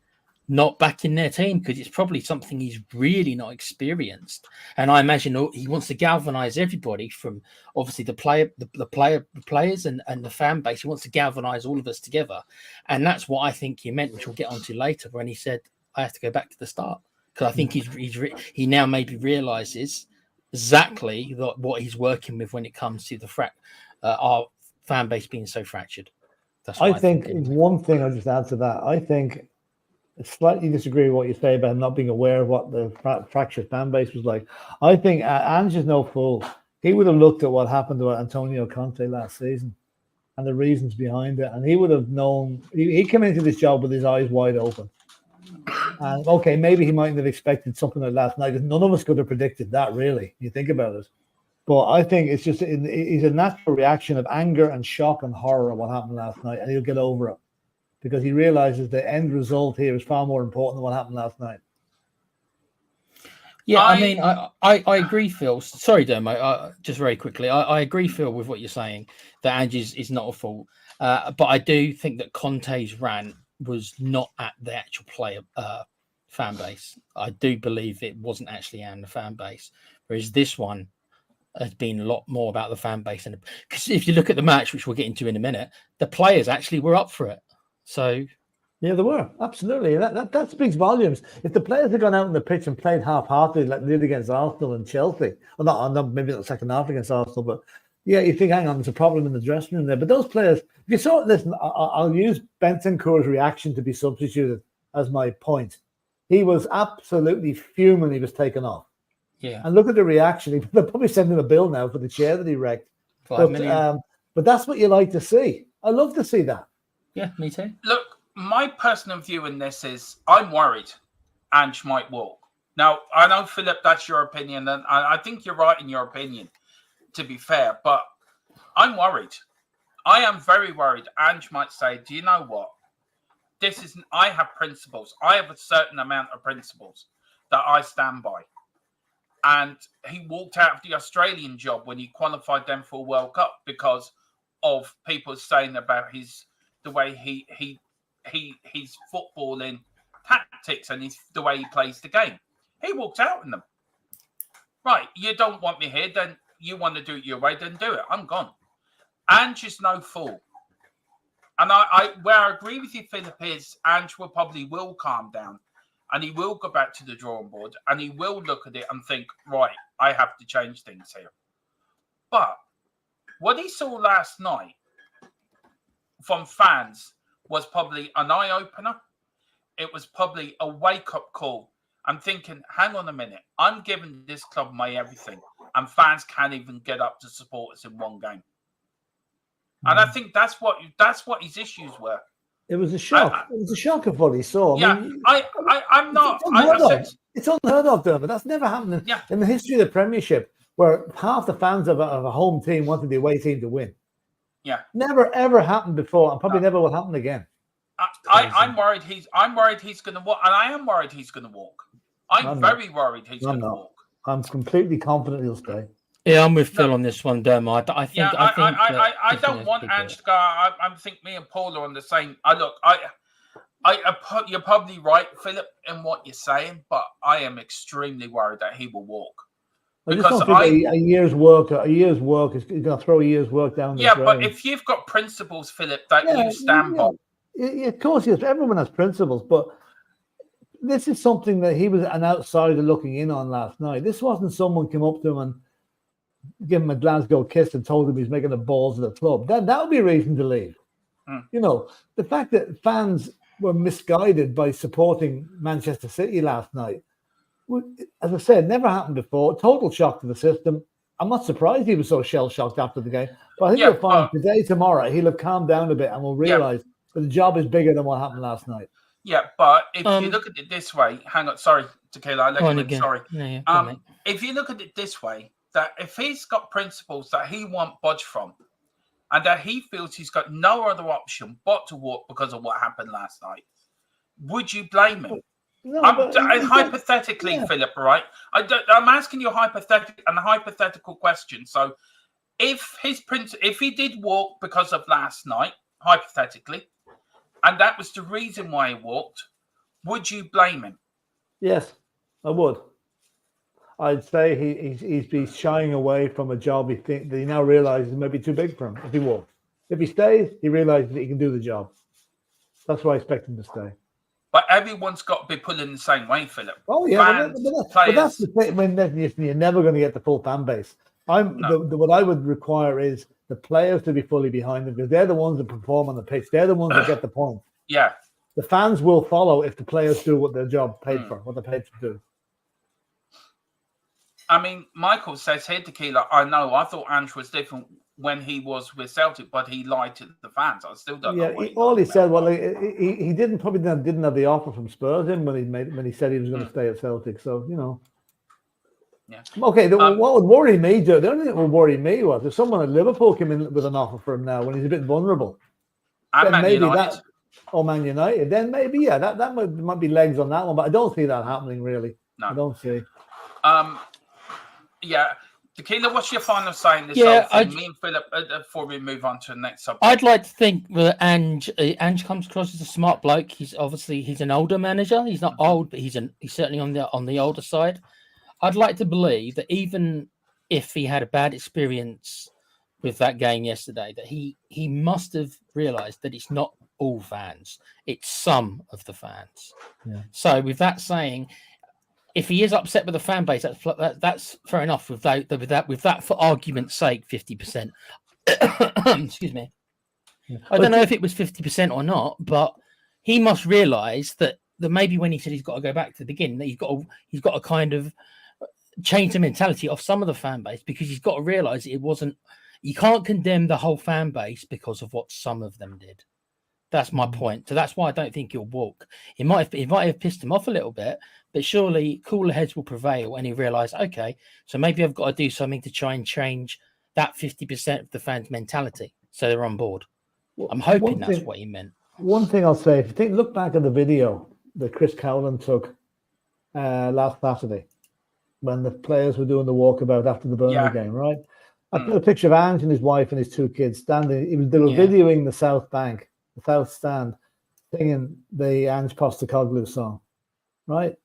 not back in their team, because it's probably something he's really not experienced. And I imagine he wants to galvanize everybody, from obviously the players and the fan base. He wants to galvanize all of us together. And that's what I think he meant, which we'll get onto later, when he said, I have to go back to the start. Because I think he now maybe realizes exactly what he's working with when it comes to our fan base being so fractured. That's what I think one thing I'll just add to that. I think I slightly disagree with what you say about him not being aware of what the fractured fan base was like. I think Ange is no fool. He would have looked at what happened to Antonio Conte last season and the reasons behind it, and he would have known. He came into this job with his eyes wide open. And okay, maybe he mightn't have expected something like last night. None of us could have predicted that, really. You think about it. But I think it's just it's a natural reaction of anger and shock and horror at what happened last night, and he'll get over it because he realizes the end result here is far more important than what happened last night. Yeah, I mean, I agree, Phil. Sorry, Dermo, just very quickly. I agree, Phil, with what you're saying, that Ange is not a fault. But I do think that Conte's rant was not at the actual player fan base. I do believe it wasn't actually at the fan base, whereas this one has been a lot more about the fan base. And because if you look at the match, which we'll get into in a minute, the players actually were up for it. So yeah, they were, absolutely. That speaks volumes. If the players had gone out on the pitch and played half-heartedly like they did against Arsenal and Chelsea, well, not maybe not the second half against Arsenal, but yeah, you think, hang on, there's a problem in the dressing room there. But those players, if you saw, listen, I'll use Bentancur's reaction to be substituted as my point. He was absolutely fuming when he was taken off. Yeah. And look at the reaction. They'll probably send him a bill now for the chair that he wrecked. But that's what you like to see. I love to see that. Yeah, me too. Look, my personal view in this is I'm worried Ange might walk. Now, I know, Philip, that's your opinion, and I think you're right in your opinion, to be fair, but I'm worried. I am very worried. Ange might say, do you know what? I have principles. I have a certain amount of principles that I stand by. And he walked out of the Australian job when he qualified them for World Cup because of people saying about the way he's footballing tactics and the way he plays the game. He walked out in them. Right, you don't want me here, then you want to do it your way, then do it. I'm gone. Ange is no fool. And where I agree with you, Philip, is Ange probably will calm down and he will go back to the drawing board and he will look at it and think, right, I have to change things here. But what he saw last night from fans was probably an eye-opener. It was probably a wake-up call. I'm thinking, hang on a minute. I'm giving this club my everything, and fans can't even get up to support us in one game. And I think that's what his issues were. It was a shock. It was a shock of what he saw. I'm not. It's unheard of, though, but that's never happened in the history of the Premiership, where half the fans of a home team wanted the away team to win. Yeah. Never ever happened before, and probably never will happen again. I'm worried he's going to walk, and I am worried he's going to walk. I'm very worried he's going to walk. I'm completely confident he'll stay. Yeah, I'm with Phil on this one, Dermot. I think don't want Ange to go. I think me and Paul are on the same. You're probably right, Philip, in what you're saying, but I am extremely worried that he will walk. Because a year's work is going to throw a year's work down the drain. But if you've got principles, Philip, that you stand by. Yeah, of course, yes. Everyone has principles, but this is something that he was an outsider looking in on last night. This wasn't someone came up to him and gave him a Glasgow kiss and told him he's making the balls of the club. That would be a reason to leave. You know, the fact that fans were misguided by supporting Manchester City last night, as I said, never happened before. Total shock to the system. I'm not surprised he was so shell-shocked after the game. But I think you'll find today, tomorrow, he'll have calmed down a bit and will realise that the job is bigger than what happened last night. Yeah, but if you look at it this way, hang on, sorry, Tequila, I let you in, sorry. If you look at it this way, that if he's got principles that he won't budge from, and that he feels he's got no other option but to walk because of what happened last night, would you blame him? No, hypothetically, Philip, right? I'm asking you a hypothetical question. So, if he did walk because of last night, hypothetically, and that was the reason why he walked, would you blame him? Yes, I would. I'd say he's shying away from a job that he now realizes may be too big for him if he walks. If he stays, he realizes that he can do the job. That's why I expect him to stay. But everyone's got to be pulling the same way, Philip. Oh, yeah. But that's the thing. When you're never going to get the full fan base. What I would require is the players to be fully behind them because they're the ones that perform on the pitch. They're the ones that get the point. Yeah. The fans will follow if the players do what their job paid for, what they're paid to do. I mean, Michael says here, Tequila, I know, I thought Ange was different when he was with Celtic, but he lied to the fans. I still don't know. All he said, he didn't have the offer from Spurs in when he said he was going to stay at Celtic. So, you know. Yeah. Okay, what would worry me, Joe, the only thing that would worry me was if someone at Liverpool came in with an offer for him now when he's a bit vulnerable. And Man United. Man United. Then maybe, that might be legs on that one, but I don't see that happening, really. No. I don't see. Yeah. Tequila, what's your final say in this whole thing? Me and Philip, before we move on to the next subject. I'd like to think that Ange comes across as a smart bloke. He's an older manager. He's not old, but he's certainly on the older side. I'd like to believe that even if he had a bad experience with that game yesterday, that he must have realised that it's not all fans, it's some of the fans. Yeah. So with that saying, if he is upset with the fan base, that's fair enough. With that, for argument's sake, 50%. Excuse me. Yeah. I don't know if it was 50% or not, but he must realise that maybe when he said he's got to go back to the beginning, that he's got to kind of change the mentality of some of the fan base because he's got to realise it wasn't. You can't condemn the whole fan base because of what some of them did. That's my point. So that's why I don't think he'll walk. It might have pissed him off a little bit, but surely cooler heads will prevail and he realised, okay, so maybe I've got to do something to try and change that 50% of the fans' mentality so they're on board. I'm hoping that's what he meant. One thing I'll say, if you look back at the video that Chris Cowland took last Saturday when the players were doing the walkabout after the Burnley game, right? I put a picture of Ange and his wife and his two kids standing. They were videoing the South Bank, the South Stand, singing the Ange Postecoglou song, right?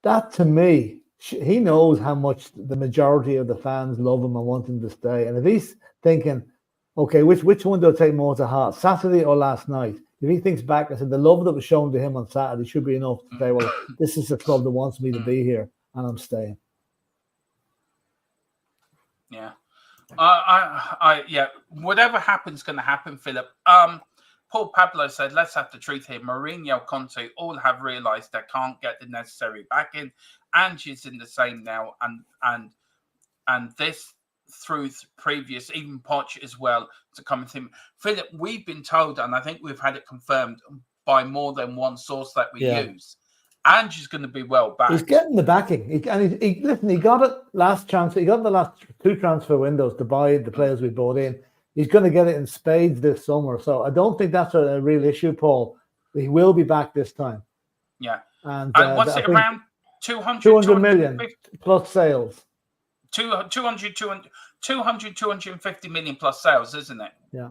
That to me, he knows how much the majority of the fans love him and want him to stay. And if he's thinking, okay, which one do I take more to heart, Saturday or last night? If he thinks back and said the love that was shown to him on Saturday should be enough to say, well, this is the club that wants me to be here and I'm staying. Yeah. Whatever happens, going to happen, Philip. Paul Pablo said, let's have the truth here. Mourinho, Conte all have realised they can't get the necessary backing. Ange is in the same now, and this through previous, even Poch as well, to come with him. Philip, we've been told, and I think we've had it confirmed by more than one source that we use, Ange is going to be well back. He's getting the backing. He got it last chance. He got the last two transfer windows to buy the players we bought in. He's going to get it in spades this summer. So I don't think that's a real issue, Paul. He will be back this time. Yeah. And what's it around 200 million plus sales. 250 million plus sales, isn't it? Yeah,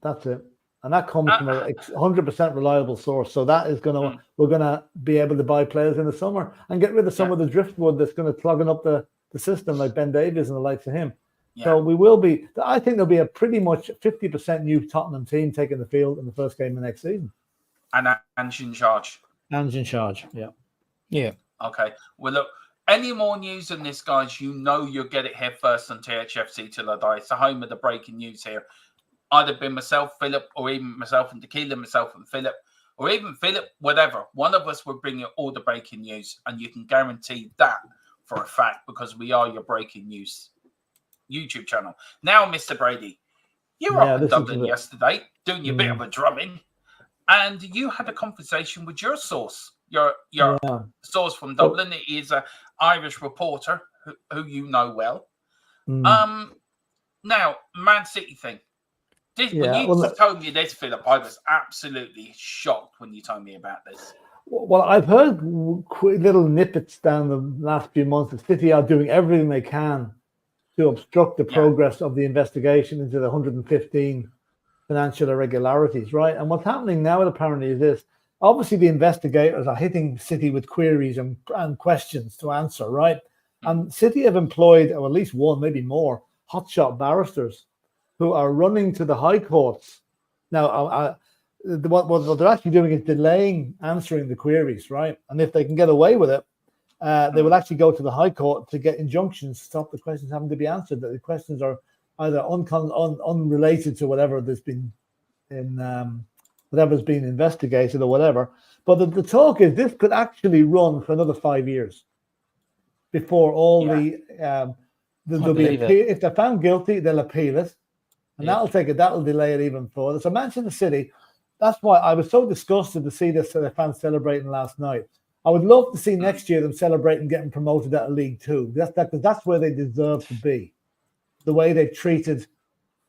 that's it. And that comes from a 100% reliable source. So that is we're going to be able to buy players in the summer and get rid of some of the driftwood that's going to clogging up the system, like Ben Davies and the likes of him. Yeah. So we will be, I think there'll be a pretty much 50% new Tottenham team taking the field in the first game of next season. And Ange in charge. Ange in charge, yeah. Yeah. Okay. Well, look, any more news on this, guys, you'll get it here first on Thfc till I die. It's the home of the breaking news here. Either been myself, Philip, or even myself and Tequila, myself and Philip, or even Philip, whatever. One of us will bring you all the breaking news, and you can guarantee that for a fact because we are your breaking news YouTube channel. Now, Mr. Brady, you were up in Dublin yesterday doing your bit of a drumming, and you had a conversation with your source, your source from Dublin. He is an Irish reporter who you know well. Now, Man City thing. When you told me this, Philip, I was absolutely shocked when you told me about this. Well, I've heard little snippets down the last few months that City are doing everything they can to obstruct the progress of the investigation into the 115 financial irregularities, right? And what's happening now apparently is this. Obviously, the investigators are hitting City with queries and questions to answer, right? And City have employed, or at least one, maybe more, hotshot barristers who are running to the high courts. Now, what they're actually doing is delaying answering the queries, right? And if they can get away with it, they will actually go to the high court to get injunctions to stop the questions having to be answered. That the questions are either unrelated to whatever there's been in whatever's been investigated or whatever. But the talk is this could actually run for another 5 years before all if they're found guilty, they'll appeal it. And that'll delay it even further. So Manchester City, that's why I was so disgusted to see this fans celebrating last night. I would love to see next year them celebrating getting promoted out of League Two. That's where they deserve to be. The way they've treated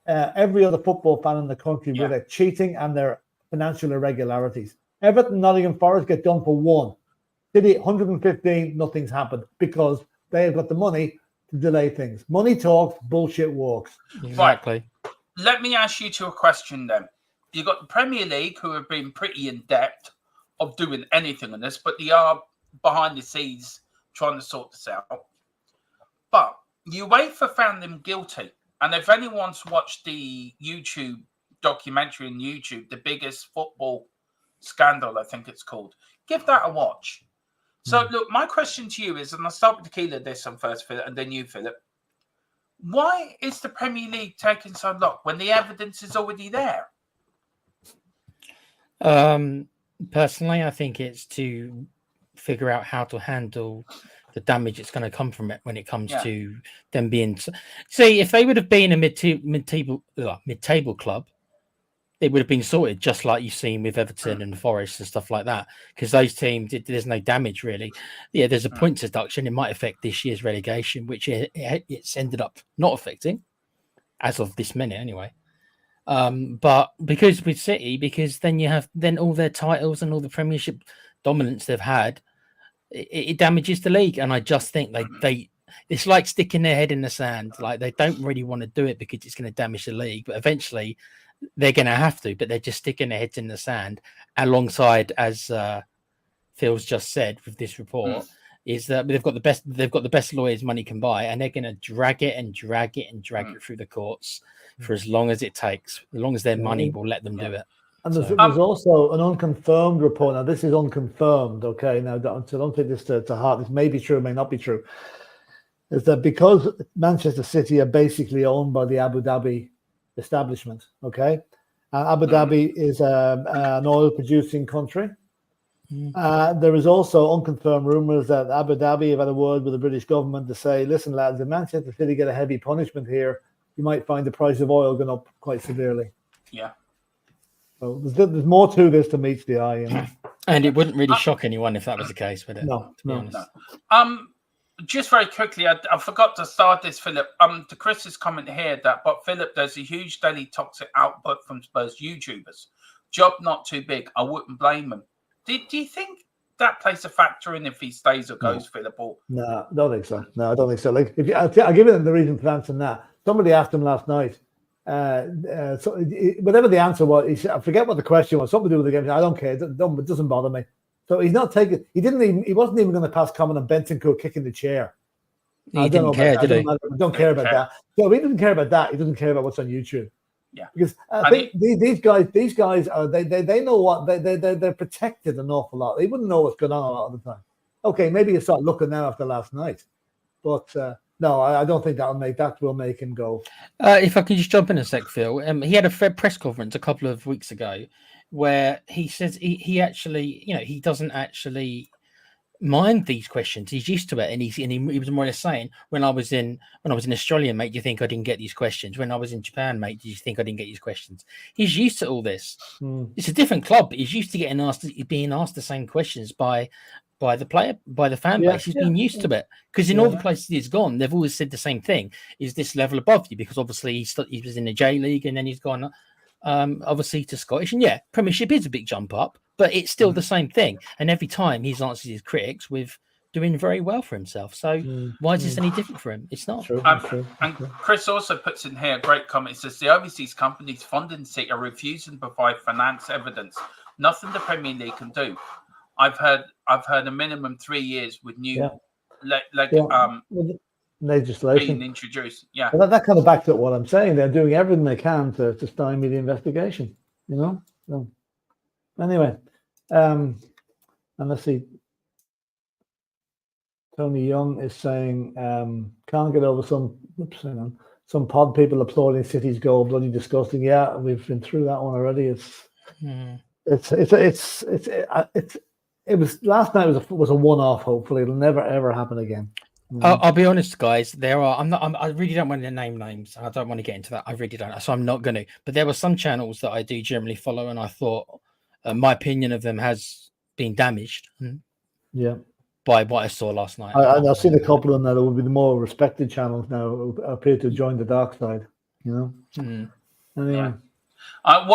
every other football fan in the country with their cheating and their financial irregularities. Everton, Nottingham Forest get done for one. City 115, nothing's happened because they have got the money to delay things. Money talks, bullshit walks. Exactly. Right. Let me ask you a question then. You've got the Premier League who have been pretty in depth of doing anything on this, but they are behind the scenes trying to sort this out. But you wait for found them guilty. And if anyone's watched the YouTube documentary on YouTube, the biggest football scandal, I think it's called, give that a watch. So look, my question to you is, and I'll start with Tequila this one first, Philip, and then you, Philip. Why is the Premier League taking so long when the evidence is already there? Personally, I think it's to figure out how to handle the damage that's going to come from it when it comes to them being. See, if they would have been a mid-table club, it would have been sorted just like you've seen with Everton and Forest and stuff like that. Because those teams, there's no damage really. Yeah, there's a points deduction. It might affect this year's relegation, which it's ended up not affecting as of this minute anyway. But because with City, because then you have all their titles and all the Premiership dominance they've had, it damages the league. And I just think they it's like sticking their head in the sand. Like they don't really want to do it because it's going to damage the league, but eventually they're going to have to. But they're just sticking their heads in the sand alongside, as Phil's just said with this report, is that they've got the best lawyers money can buy, and they're going to drag it through the courts for as long as it takes, as long as their money will let them do it. And there's also an unconfirmed report. Now, this is unconfirmed, okay? Now, don't take this to heart. This may be true, may not be true. Is that because Manchester City are basically owned by the Abu Dhabi establishment, okay? Abu Dhabi is an oil-producing country. There is also unconfirmed rumours that Abu Dhabi have had a word with the British government to say, listen, lads, if Manchester City get a heavy punishment here, you might find the price of oil going up quite severely. Yeah. So there's more to this than meets the eye, you know? And it wouldn't really shock anyone if that was the case, would it? No. just very quickly, I forgot to start this, Philip. To Chris's comment here but Philip, there's a huge daily toxic output from Spurs YouTubers. Job not too big. I wouldn't blame him. Do you think that plays a factor in if he stays or goes, Philip? Or... No, I don't think so. No, I don't think so. Like, I'll give you the reason for answering that. Somebody asked him last night. Whatever the answer was, I forget what the question was. Something to do with the game. I don't care. It doesn't bother me. So he's not taking. He wasn't even going to pass comment on Bentancur kicking the chair. He didn't care, did he? I don't care about that. So if he doesn't care about that, he doesn't care about what's on YouTube. Yeah, because I think these guys are they know what they're protected an awful lot. They wouldn't know what's going on a lot of the time. Okay, maybe you start looking now after last night, but no, I don't think that will make him go. If I can just jump in a sec, Phil, he had a press conference a couple of weeks ago where he says he actually, he doesn't actually mind these questions. He's used to it, and he was more or less saying, when I was in Australia, mate, do you think I didn't get these questions? When I was in Japan, mate, do you think I didn't get these questions? He's used to all this. It's a different club, but he's used to being asked the same questions by the fan base. He's been used to it, because in all the places he's gone, they've always said the same thing: is this level above you? Because obviously he was in the J League, and then he's gone obviously to Scottish, and Premiership is a big jump up, but it's still the same thing. And every time he's answered his critics with doing very well for himself. So why is this any different for him? It's not. True. And Chris also puts in here a great comment. He says the overseas companies funding City are refusing to provide finance evidence. Nothing the Premier League can do. I've heard a minimum 3 years with new legislation being introduced. Yeah, well, that kind of backs up what I'm saying. They're doing everything they can to stymie the investigation. So, anyway, and let's see. Tony Young is saying, can't get over some pod people applauding City's goal. Bloody disgusting. Yeah, we've been through that one already. It was last night was a one-off. Hopefully, it'll never ever happen again. I'll be honest, guys. I really don't want to name names. I don't want to get into that. I really don't. So I'm not going to. But there were some channels that I do generally follow, and I thought my opinion of them has been damaged. By what I saw last night. I've seen a couple of them that will be the more respected channels now who appear to join the dark side. Anyway, I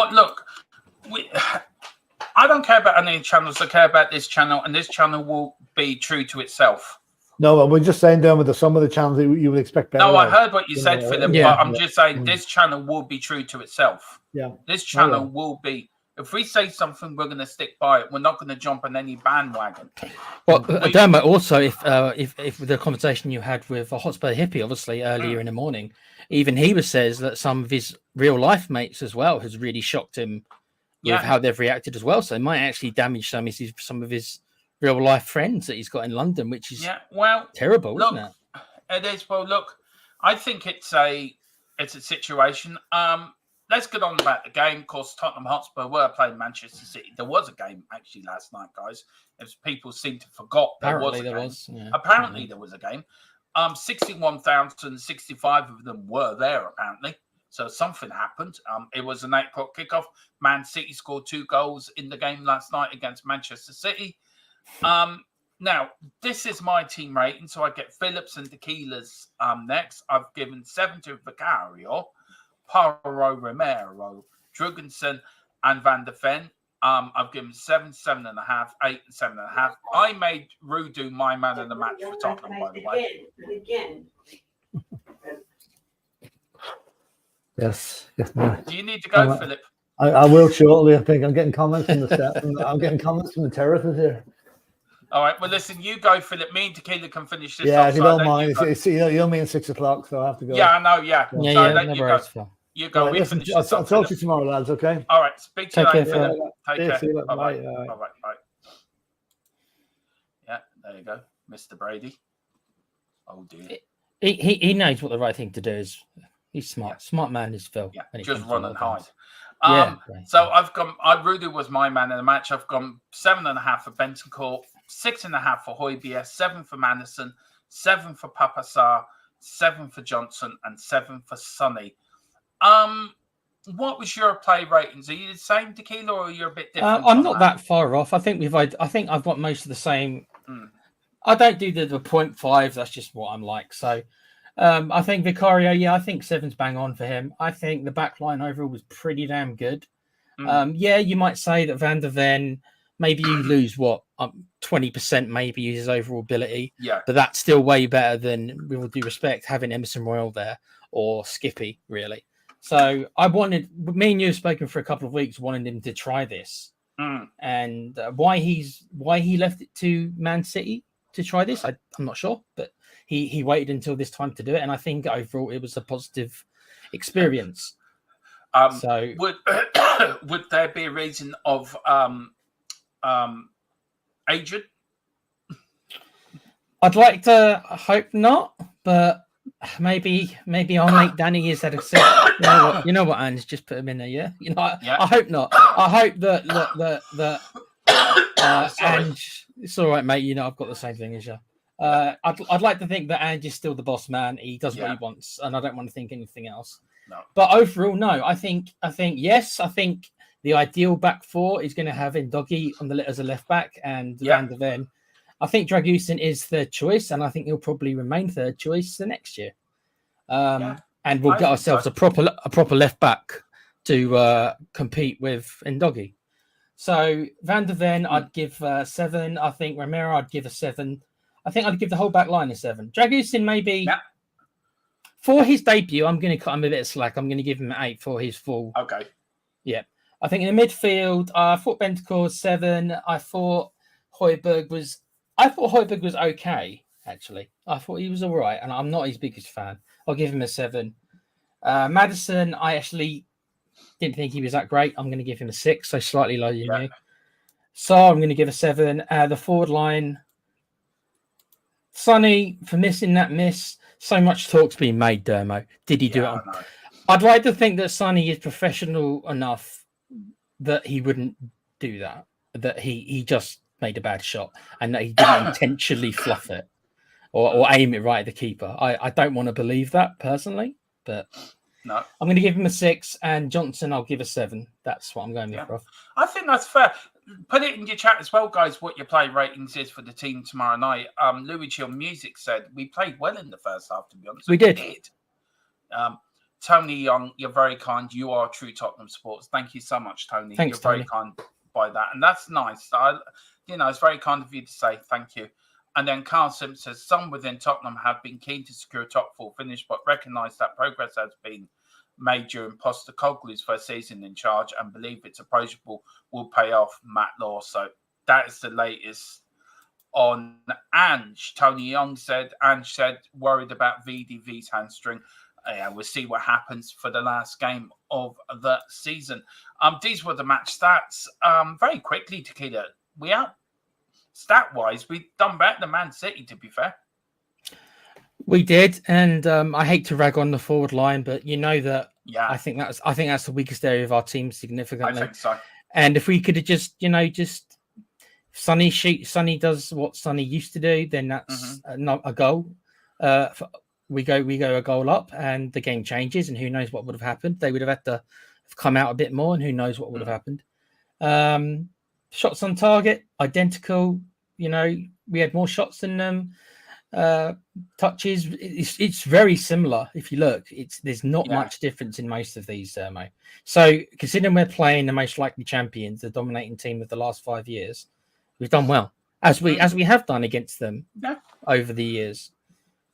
don't care about any channels. I care about this channel, and this channel will be true to itself. No, we're just saying down with some of the channels that you would expect better. No, I heard what you said, Philip, but I'm just saying this channel will be true to itself. Yeah. This channel will be. If we say something, we're going to stick by it. We're not going to jump on any bandwagon. Well, Dermo, also, if the conversation you had with a Hotspur hippie, obviously earlier in the morning, even he says that some of his real life mates as well has really shocked him with how they've reacted as well. So it might actually damage some of his real life friends that he's got in London, which is terrible, isn't it? It is. Well, look, I think it's a situation. Let's get on about the game. Of course, Tottenham Hotspur were playing Manchester City. There was a game actually last night, guys. As people seem to forgot, Apparently there was a game. 61,065 of them were there, apparently. So something happened. It was an 8 o'clock kickoff. Man City scored 2 goals in the game last night against Manchester City. Now, this is my team rating. So I get Phillips and Tequila's next. I've given 7 to Vicario, Paro, Romero, Drugensen, and Van der Ven. I've given 7, 7.5, 8, and 7.5. I made Rudu my man of the match for Tottenham, by the way. Yes. Do you need to go, Philip? I will shortly. I think I'm getting comments from the set. I'm getting comments from the terraces here. All right. Well, listen, you go, Philip. Me and Tequila can finish this. Yeah, if you don't mind. You're me at 6 o'clock, so I have to go. Yeah, I know. Yeah. You go. Right, I'll talk to you tomorrow, lads. Okay. All right. Speak to you later, Philip. Take care. See you. Bye. Yeah. There you go, Mr. Brady. Oh dear. He knows what the right thing to do is. He's smart. Smart man is Phil. Yeah. Just run and hide. Right. So I've gone. Rudy was my man in the match. I've gone 7.5 for Bentancur, 6.5 for Højbjerg, 7 for Madison, 7 for Papasar, 7 for Johnson, and 7 for Sonny. What was your play ratings? Are you the same, Tequila, or are you a bit different? I'm not that far off. I think I've got most of the same. I don't do the 0.5. That's just what I'm like. So I think Vicario, I think 7's bang on for him. I think the back line overall was pretty damn good. You might say that Van der Ven, maybe you lose 20% maybe his overall ability. Yeah. But that's still way better than, with all due respect, having Emerson Royal there or Skippy, really. So me and you have spoken for a couple of weeks, wanting him to try this. And why he left it to Man City to try this, I'm not sure, but he waited until this time to do it, and I think overall it was a positive experience. So would there be a reason of agent? I'd like to hope not, but maybe our mate Danny has had a sip. You know what, Ange, just put him in there, yeah. I hope not. I hope that Ange, it's all right, mate. I've got the same thing as you. I'd like to think that Ange is still the boss man. He does what he wants, and I don't want to think anything else. No. But overall, no. I think yes. I think the ideal back four is going to have Ndogi as a left back and Van der Ven. I think Dragusin is third choice, and I think he'll probably remain third choice the next year. And we'll get ourselves a proper left back to compete with Ndogi. So Van der Ven, I'd give 7. I think Romero, I'd give a 7. I think I'd give the whole back line a 7. Dragusin, maybe for his debut, I'm going to cut him a bit of slack. I'm going to give him an 8 for his full. Okay. Yeah. I think in the midfield, I thought Bentancur 7. I thought Højbjerg was okay, actually. I thought he was all right, and I'm not his biggest fan. I'll give him a 7. Maddison, I actually didn't think he was that great. I'm going to give him a 6, so slightly lower than you. So I'm going to give a 7. The forward line, Sonny, for missing that miss. So much talk's been made, Dermo. Did he do it? I'd like to think that Sonny is professional enough that he wouldn't do that. That he just made a bad shot and that he didn't intentionally fluff it or aim it right at the keeper. I don't want to believe that personally, but no. I'm going to give him a 6, and Johnson I'll give a 7. That's what I'm going with, Prof. I think that's fair. Put it in your chat as well, guys, what your play ratings is for the team tomorrow night. Louis Chill Music said we played well in the first half, to be honest. We did. Tony Young, you're very kind. You are true Tottenham supporters. Thank you so much, Tony. Thanks, You're very kind by that. And that's nice. It's very kind of you to say thank you. And then Carl Simpson says, some within Tottenham have been keen to secure a top 4 finish, but recognise that progress has been made during Postecoglou's first season in charge and believe its approach will pay off. Matt Law. So that is the latest on Ange. Tony Young said, worried about VDV's hamstring. We'll see what happens for the last game of the season. These were the match stats. Very quickly, Tequila, stat-wise, we've done better than Man City, to be fair. We did, and I hate to rag on the forward line, but you know that I think that's the weakest area of our team significantly. I think so. And if we could have just Sonny does what Sonny used to do, then that's not a goal. We go a goal up, and the game changes, and who knows what would have happened? They would have had to have come out a bit more, and who knows what would have happened? Shots on target, identical. We had more shots than them. Touches, it's very similar. If you look, there's not much difference in most of these, Mo. So considering we're playing the most likely champions, the dominating team of the last 5 years, we've done well as we have done against them over the years.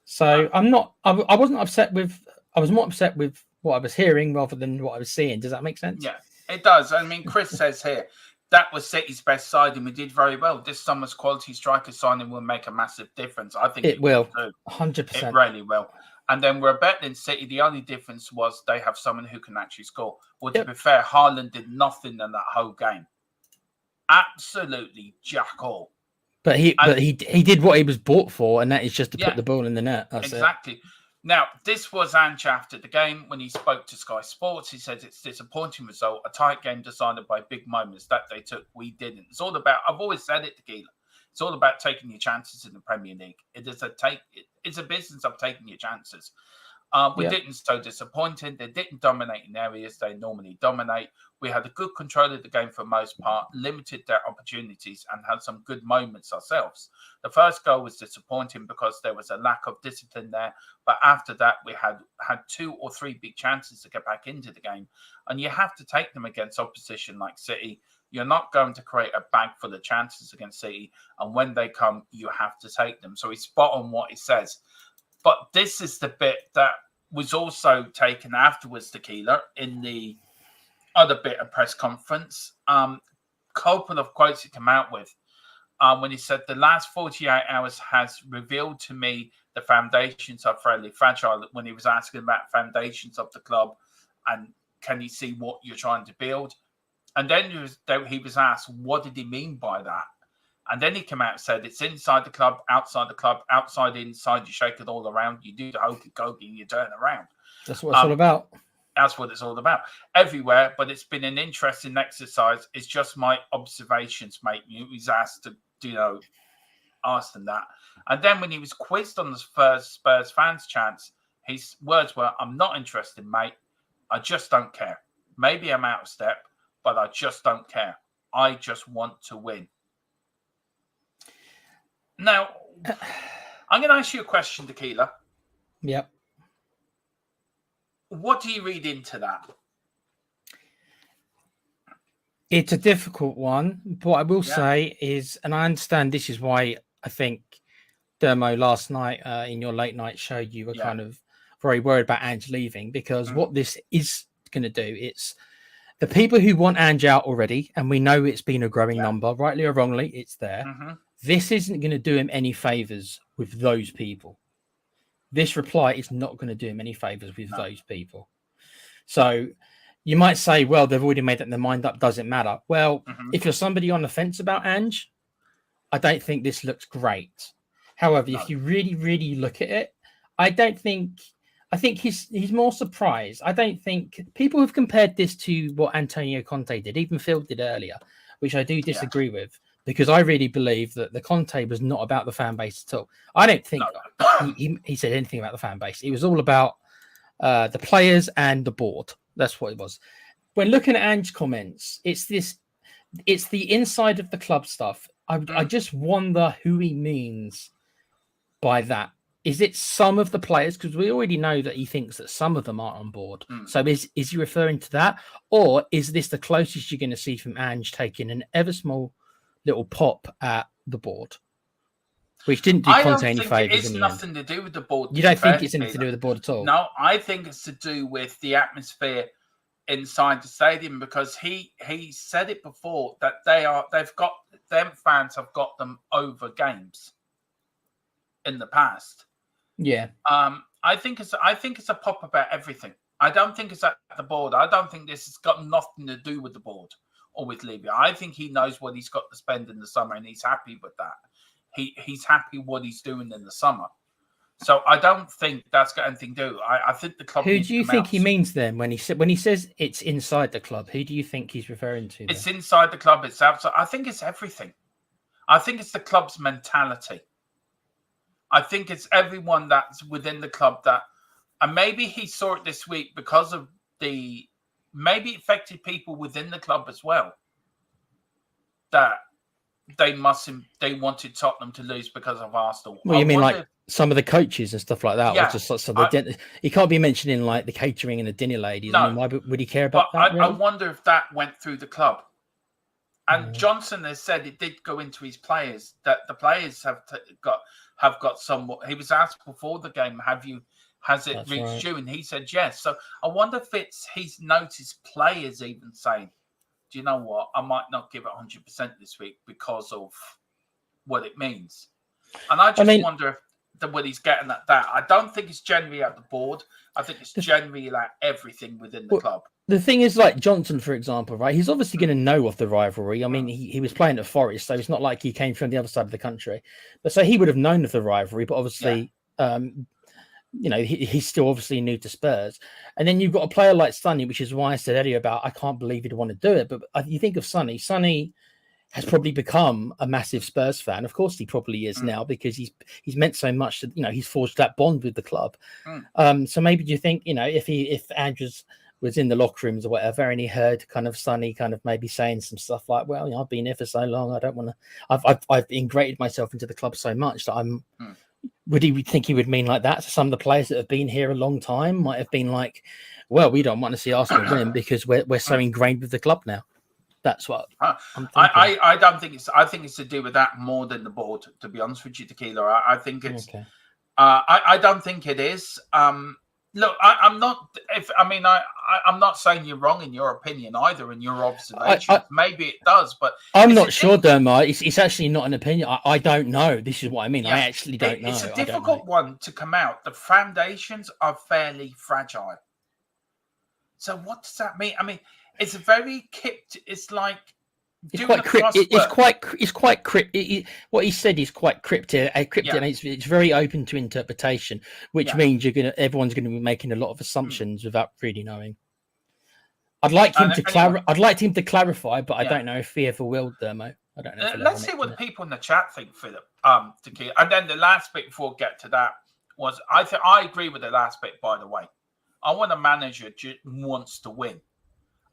So I wasn't upset with. I was more upset with what I was hearing rather than what I was seeing. Does that make sense? Yeah, it does. I mean, Chris says here that was City's best side, and we did very well. This summer's quality striker signing will make a massive difference. I think it will. 100%. It really will. And then we're better than City. The only difference was they have someone who can actually score. Well, to be fair, Haaland did nothing in that whole game. Absolutely jack all. But he did what he was bought for, and that is just to put the ball in the net. That's exactly. It. Now, this was Ange after the game when he spoke to Sky Sports. He said it's a disappointing result, a tight game decided by big moments that they took. We didn't. It's all about, I've always said it, Tequila. It's all about taking your chances in the Premier League. It's a business of taking your chances. We didn't so disappointing. They didn't dominate in areas they normally dominate. We had a good control of the game for the most part, limited their opportunities, and had some good moments ourselves. The first goal was disappointing because there was a lack of discipline there. But after that, we had 2 or 3 big chances to get back into the game. And you have to take them against opposition like City. You're not going to create a bag full of chances against City. And when they come, you have to take them. So he's spot on what he says. But this is the bit that was also taken afterwards, Tequila, in the other bit of press conference. Couple of quotes he came out with when he said, the last 48 hours has revealed to me the foundations are fairly fragile. When he was asking about foundations of the club and can he see what you're trying to build? And then he was asked, what did he mean by that? And then he came out and said, it's inside the club, outside, inside, you shake it all around, you do the hokey-cokey and you turn around. That's what it's all about. That's what it's all about. Everywhere, but it's been an interesting exercise. It's just my observations, mate. He was asked to, ask them that. And then when he was quizzed on the first Spurs fans chants, his words were, I'm not interested, mate. I just don't care. Maybe I'm out of step, but I just don't care. I just want to win. Now, I'm going to ask you a question, Tequila. Yep. What do you read into that? It's a difficult one. What I will say is, and I understand this is why I think, Dermo, last night in your late night show, you were kind of very worried about Ange leaving, because what this is going to do, it's the people who want Ange out already, and we know it's been a growing number, rightly or wrongly, it's there. This isn't going to do him any favors with those people. This reply is not going to do him any favors with those people. So you might say, well, they've already made their mind up. Doesn't matter. Well, if you're somebody on the fence about Ange, I don't think this looks great. However, if you really, really look at it, I think he's more surprised. I don't think people have compared this to what Antonio Conte did, even Phil did earlier, which I do disagree with. Because I really believe that the Conte was not about the fan base at all. I don't think he said anything about the fan base. It was all about the players and the board. That's what it was. When looking at Ange's comments, it's the inside of the club stuff. I just wonder who he means by that. Is it some of the players? Because we already know that he thinks that some of them aren't on board. So is he referring to that? Or is this the closest you're going to see from Ange taking an ever small little pop at the board, which didn't do Conte any favours? It's nothing to do with the board. You don't think it's anything to do with the board at all? No, I think it's to do with the atmosphere inside the stadium, because he said it before that them fans have got them over games in the past. Yeah. I think it's a pop about everything. I don't think it's at the board. I don't think this has got nothing to do with the board or with Libya. I think he knows what he's got to spend in the summer, and he's happy with that. He's happy what he's doing in the summer. So I don't think that's got anything to do. I think the club. Who do you think he means then when he says it's inside the club? Who do you think he's referring to? It's inside the club. It's outside. I think it's everything. I think it's the club's mentality. I think it's everyone that's within the club that, and maybe he saw it this week because of maybe it affected people within the club as well, that they wanted Tottenham to lose because of Arsenal. Well, you mean like some of the coaches and stuff like that? Yeah. Or just like, so he can't be mentioning like the catering and the dinner ladies. No. I mean, why would he care about that? I wonder if that went through the club. And Johnson has said it did go into his players, that the players have got somewhat. He was asked before the game, has it reached you? And he said yes. So I wonder if he's noticed players even saying, do you know what? I might not give it 100% this week because of what it means. And I wonder if what he's getting at that. I don't think it's generally at the board. I think it's generally like everything within the club. The thing is, like Johnson, for example, right? He's obviously going to know of the rivalry. I mean, he was playing at Forest, so it's not like he came from the other side of the country. But so he would have known of the rivalry, but obviously, he's still obviously new to Spurs. And then you've got a player like Sonny, which is why I said earlier about I can't believe he'd want to do it. But you think of Sonny. Sonny, has probably become a massive Spurs fan. Of course, he probably is now because he's meant so much that he's forged that bond with the club. So maybe do you think if Andrews was in the locker rooms or whatever, and he heard kind of Sonny kind of maybe saying some stuff like, "Well, I've been here for so long, I don't want to. I've integrated myself into the club so much that I'm." Would he think he would mean like that? So some of the players that have been here a long time might have been like, "Well, we don't want to see Arsenal win because we're so ingrained with the club now." That's what I'm thinking. I don't think it's. I think it's to do with that more than the board. To be honest with you, Tequila, I think it's. Okay. I don't think it is. Look, I'm not. I'm not saying you're wrong in your opinion either, in your observation. Maybe it does, but I'm not sure, Dermot. It's actually not an opinion. I don't know. This is what I mean. Yeah, I actually don't know. It's a difficult one to come out. The foundations are fairly fragile. So what does that mean? I mean, it's very it's like. It's quite cryptic. What he said is quite cryptic. And it's very open to interpretation, which means everyone's gonna be making a lot of assumptions without really knowing. I'd like him to clarify, but I don't know if he ever will, Dermo. I don't know. Let's see what the people in the chat think, Philip. Tequila. And then the last bit before we get to that was I agree with the last bit. By the way, I want a manager just wants to win,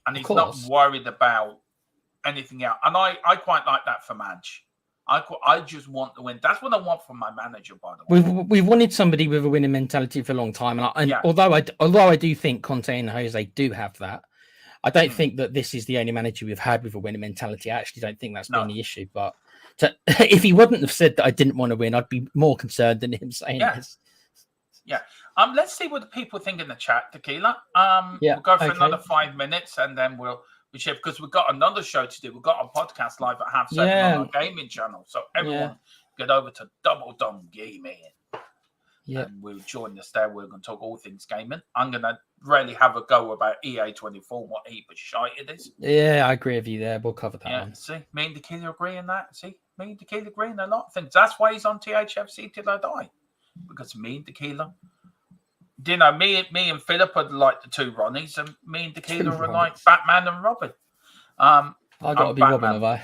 and he's not worried about anything else, and I quite like that for Madge. I just want to win. That's what I want from my manager. By the way, we've wanted somebody with a winning mentality for a long time, and although I do think Conte and Jose do have that, I don't think that this is the only manager we've had with a winning mentality. I actually don't think that's been the issue. But if he wouldn't have said that I didn't want to win, I'd be more concerned than him saying this. Yeah. Let's see what the people think in the chat, Tequila. We'll go for another 5 minutes, and then we'll shift because we've got another show to do. We've got a podcast live at 7:30 on our gaming channel. So everyone get over to Double Dom Gaming. Yeah. And we'll join us there. We're going to talk all things gaming. I'm going to really have a go about EA24, what heap of shite it is. Yeah, I agree with you there. We'll cover that one. See, me and Tequila agree on that. See, me and Tequila agree on a lot of things. That's why he's on THFC till I die. Because me and Tequila, me and Philip are like the two Ronnies, and me and Tequila are like Batman and Robin. I got to be Batman. Robin, have I?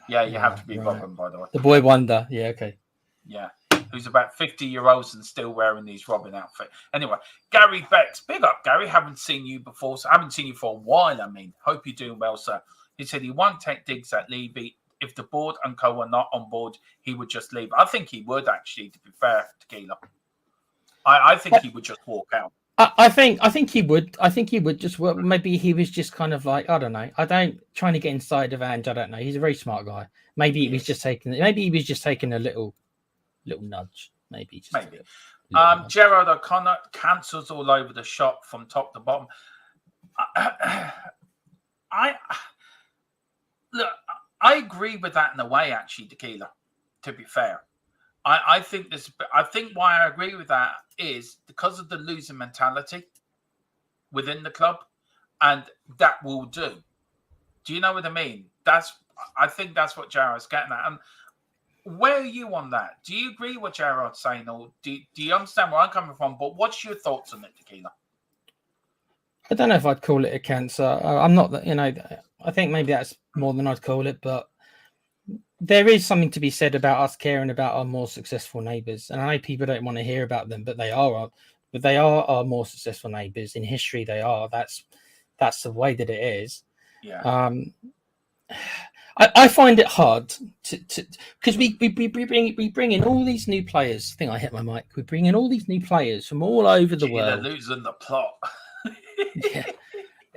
Yeah, you have to be Robin, by the way. The Boy Wonder. Yeah, okay. Yeah, who's about 50-year-olds and still wearing these Robin outfit. Anyway, Gary Bex, big up, Gary. Haven't seen you before. So I haven't seen you for a while. I mean, hope you're doing well, sir. He said he won't take digs at Levy. If the board and co are not on board, he would just leave. I think he would actually, to be fair, Tequila. I think he would just walk out. I think he would. I think he would just work. Maybe he was just kind of like, I don't know. Trying to get inside of Ange. I don't know. He's a very smart guy. Maybe he was just taking a little nudge. Maybe. Gerard O'Connor cancels all over the shop from top to bottom. I agree with that in a way, actually, Tequila. To be fair. I think why I agree with that is because of the losing mentality within the club, and that will do. Do you know what I mean? I think that's what Jared's getting at. And where are you on that? Do you agree with Jared's saying, or do you understand where I'm coming from? But what's your thoughts on it, Tequila? I don't know if I'd call it a cancer. I'm not, I think maybe that's more than I'd call it, but there is something to be said about us caring about our more successful neighbours. And I know people don't want to hear about them, but they are our more successful neighbours. In history, they are. That's the way that it is. Yeah. I find it hard to because we bring in all these new players. I think I hit my mic. We bring in all these new players from all over the world. They're losing the plot. Yeah.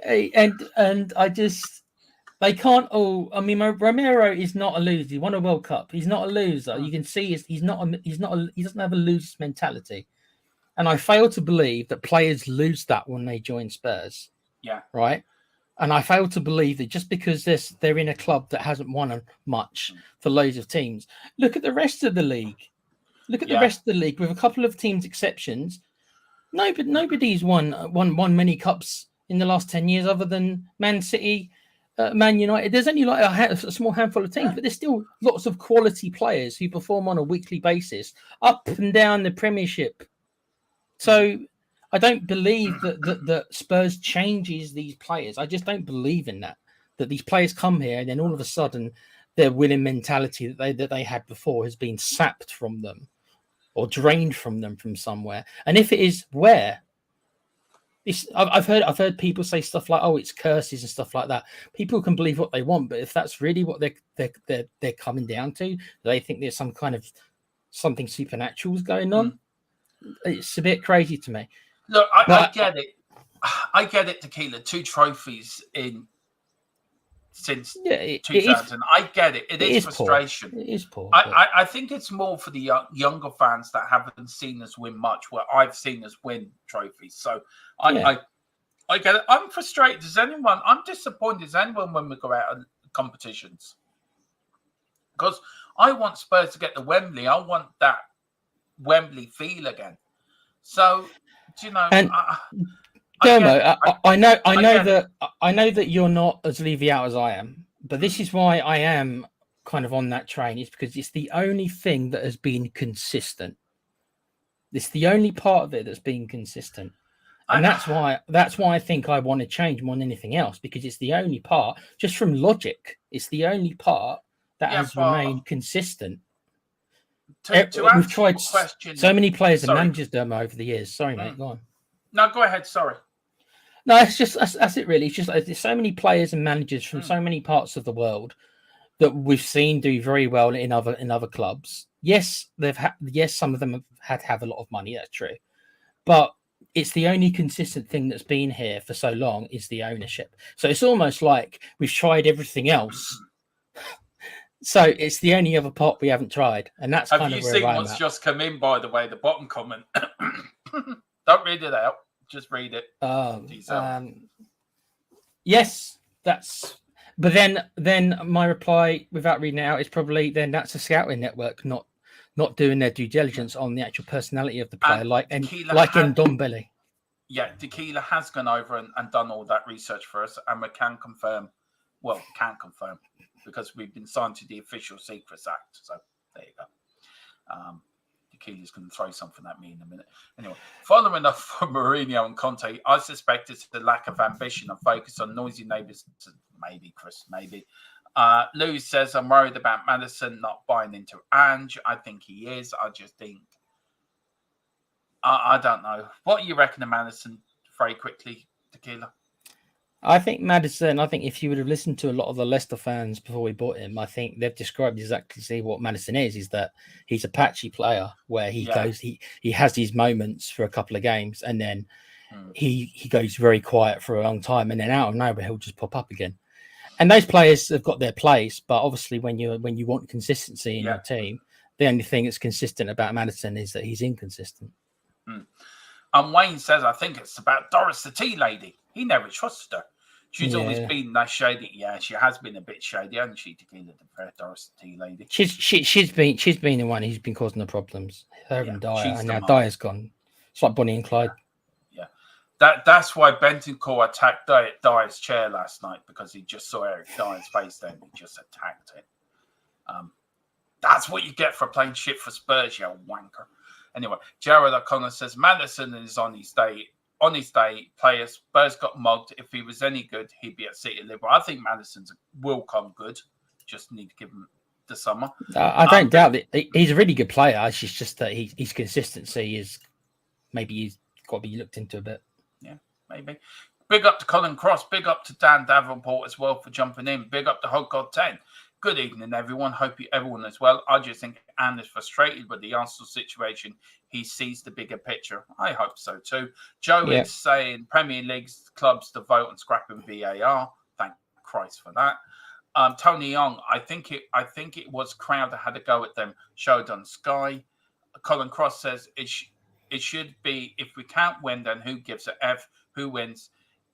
And I just. They can't all. I mean, Romero is not a loser. He won a World Cup. He's not a loser. You can see he doesn't have a loser's mentality. And I fail to believe that players lose that when they join Spurs. Yeah. Right. And I fail to believe that just because they're in a club that hasn't won much for loads of teams. Look at the rest of the league. Look at the rest of the league, with a couple of teams' exceptions. Nobody's won many cups in the last 10 years other than Man City. Man United, there's only like a small handful of teams, but there's still lots of quality players who perform on a weekly basis up and down the Premiership. So I don't believe that Spurs changes these players. I just don't believe in that these players come here and then all of a sudden their winning mentality that they had before has been sapped from them or drained from them from somewhere. And if it is, where? I've heard people say stuff like, "Oh, it's curses" and stuff like that. People can believe what they want, but if that's really what they're coming down to, they think there's some kind of something supernatural is going on. It's a bit crazy to me. Look, I get it. I get it, Tequila. 2 trophies since 2000. I get it. It is frustration. Poor. It is poor. I think it's more for the younger fans that haven't seen us win much, where I've seen us win trophies. So I get it. I'm frustrated. I'm disappointed as anyone when we go out on competitions. Because I want Spurs to get to Wembley. I want that Wembley feel again. So, you know... Dermo, I know that you're not as leavy out as I am, but this is why I am kind of on that train. It's because it's the only thing that has been consistent. It's the only part of it that's been consistent, and that's why I think I want to change more than anything else, because it's the only part. Just from logic, it's the only part that has remained consistent. We've tried so many players and managers, Dermo, over the years. Sorry, mate, go on. No, go ahead. Sorry. No, it's just that's it. Really, it's just there's so many players and managers from so many parts of the world that we've seen do very well in other clubs. Yes, some of them have a lot of money. That's true, but it's the only consistent thing that's been here for so long is the ownership. So it's almost like we've tried everything else. So it's the only other part we haven't tried, and that's kind of where I'm at. Have you seen what's just come in? By the way, the bottom comment. Don't read it out. Just read it. Yes, that's. But then my reply, without reading it out, is probably then that's a scouting network not doing their due diligence on the actual personality of the player, like Ndombele. Yeah, Tequila has gone over and done all that research for us, and we can confirm. Well, can confirm because we've been signed to the Official Secrets Act. So there you go. Tequila's going to throw something at me in a minute. Anyway, following up from Mourinho and Conte, I suspect it's the lack of ambition and focus on noisy neighbours. Maybe, Chris, maybe. Lou says, I'm worried about Maddison not buying into Ange. I think he is. I just think... I don't know. What do you reckon of Maddison, very quickly, Tequila? I think if you would have listened to a lot of the Leicester fans before we bought him, I think they've described exactly what Maddison is that he's a patchy player where he goes, he has these moments for a couple of games and then he goes very quiet for a long time and then out of nowhere he'll just pop up again. And those players have got their place, but obviously when you want consistency in your team, the only thing that's consistent about Maddison is that he's inconsistent. And Wayne says, I think it's about Doris the tea lady. He never trusted her. She's always been that shady. Yeah, she has been a bit shady, hasn't she, Tequila, the Doris the tea lady? She's been the one who's been causing the problems. Her and Dyer, and now Dyer's gone. It's like Bonnie and Clyde. Yeah, that's why Bentancur attacked Dyer's chair last night, because he just saw Eric Dyer's face there and he just attacked it. That's what you get for playing shit for Spurs, you wanker. Anyway, Jared O'Connor says Maddison is on his day. On his day, players Spurs got mugged. If he was any good, he'd be at City Liverpool. I think Maddison will come good. Just need to give him the summer. I don't doubt it. He's a really good player. It's just that his consistency is maybe he's got to be looked into a bit. Yeah, maybe. Big up to Colin Cross. Big up to Dan Davenport as well for jumping in. Big up to Hog God 10. Good evening, everyone. Hope everyone is well. I just think Anne is frustrated with the Arsenal situation. He sees the bigger picture. I hope so too. Joe is saying Premier League clubs to vote on scrapping VAR. Thank Christ for that. Tony Young, I think it was Crowder had a go at them. Showed on Sky. Colin Cross says it should be if we can't win, then who gives a F? Who wins?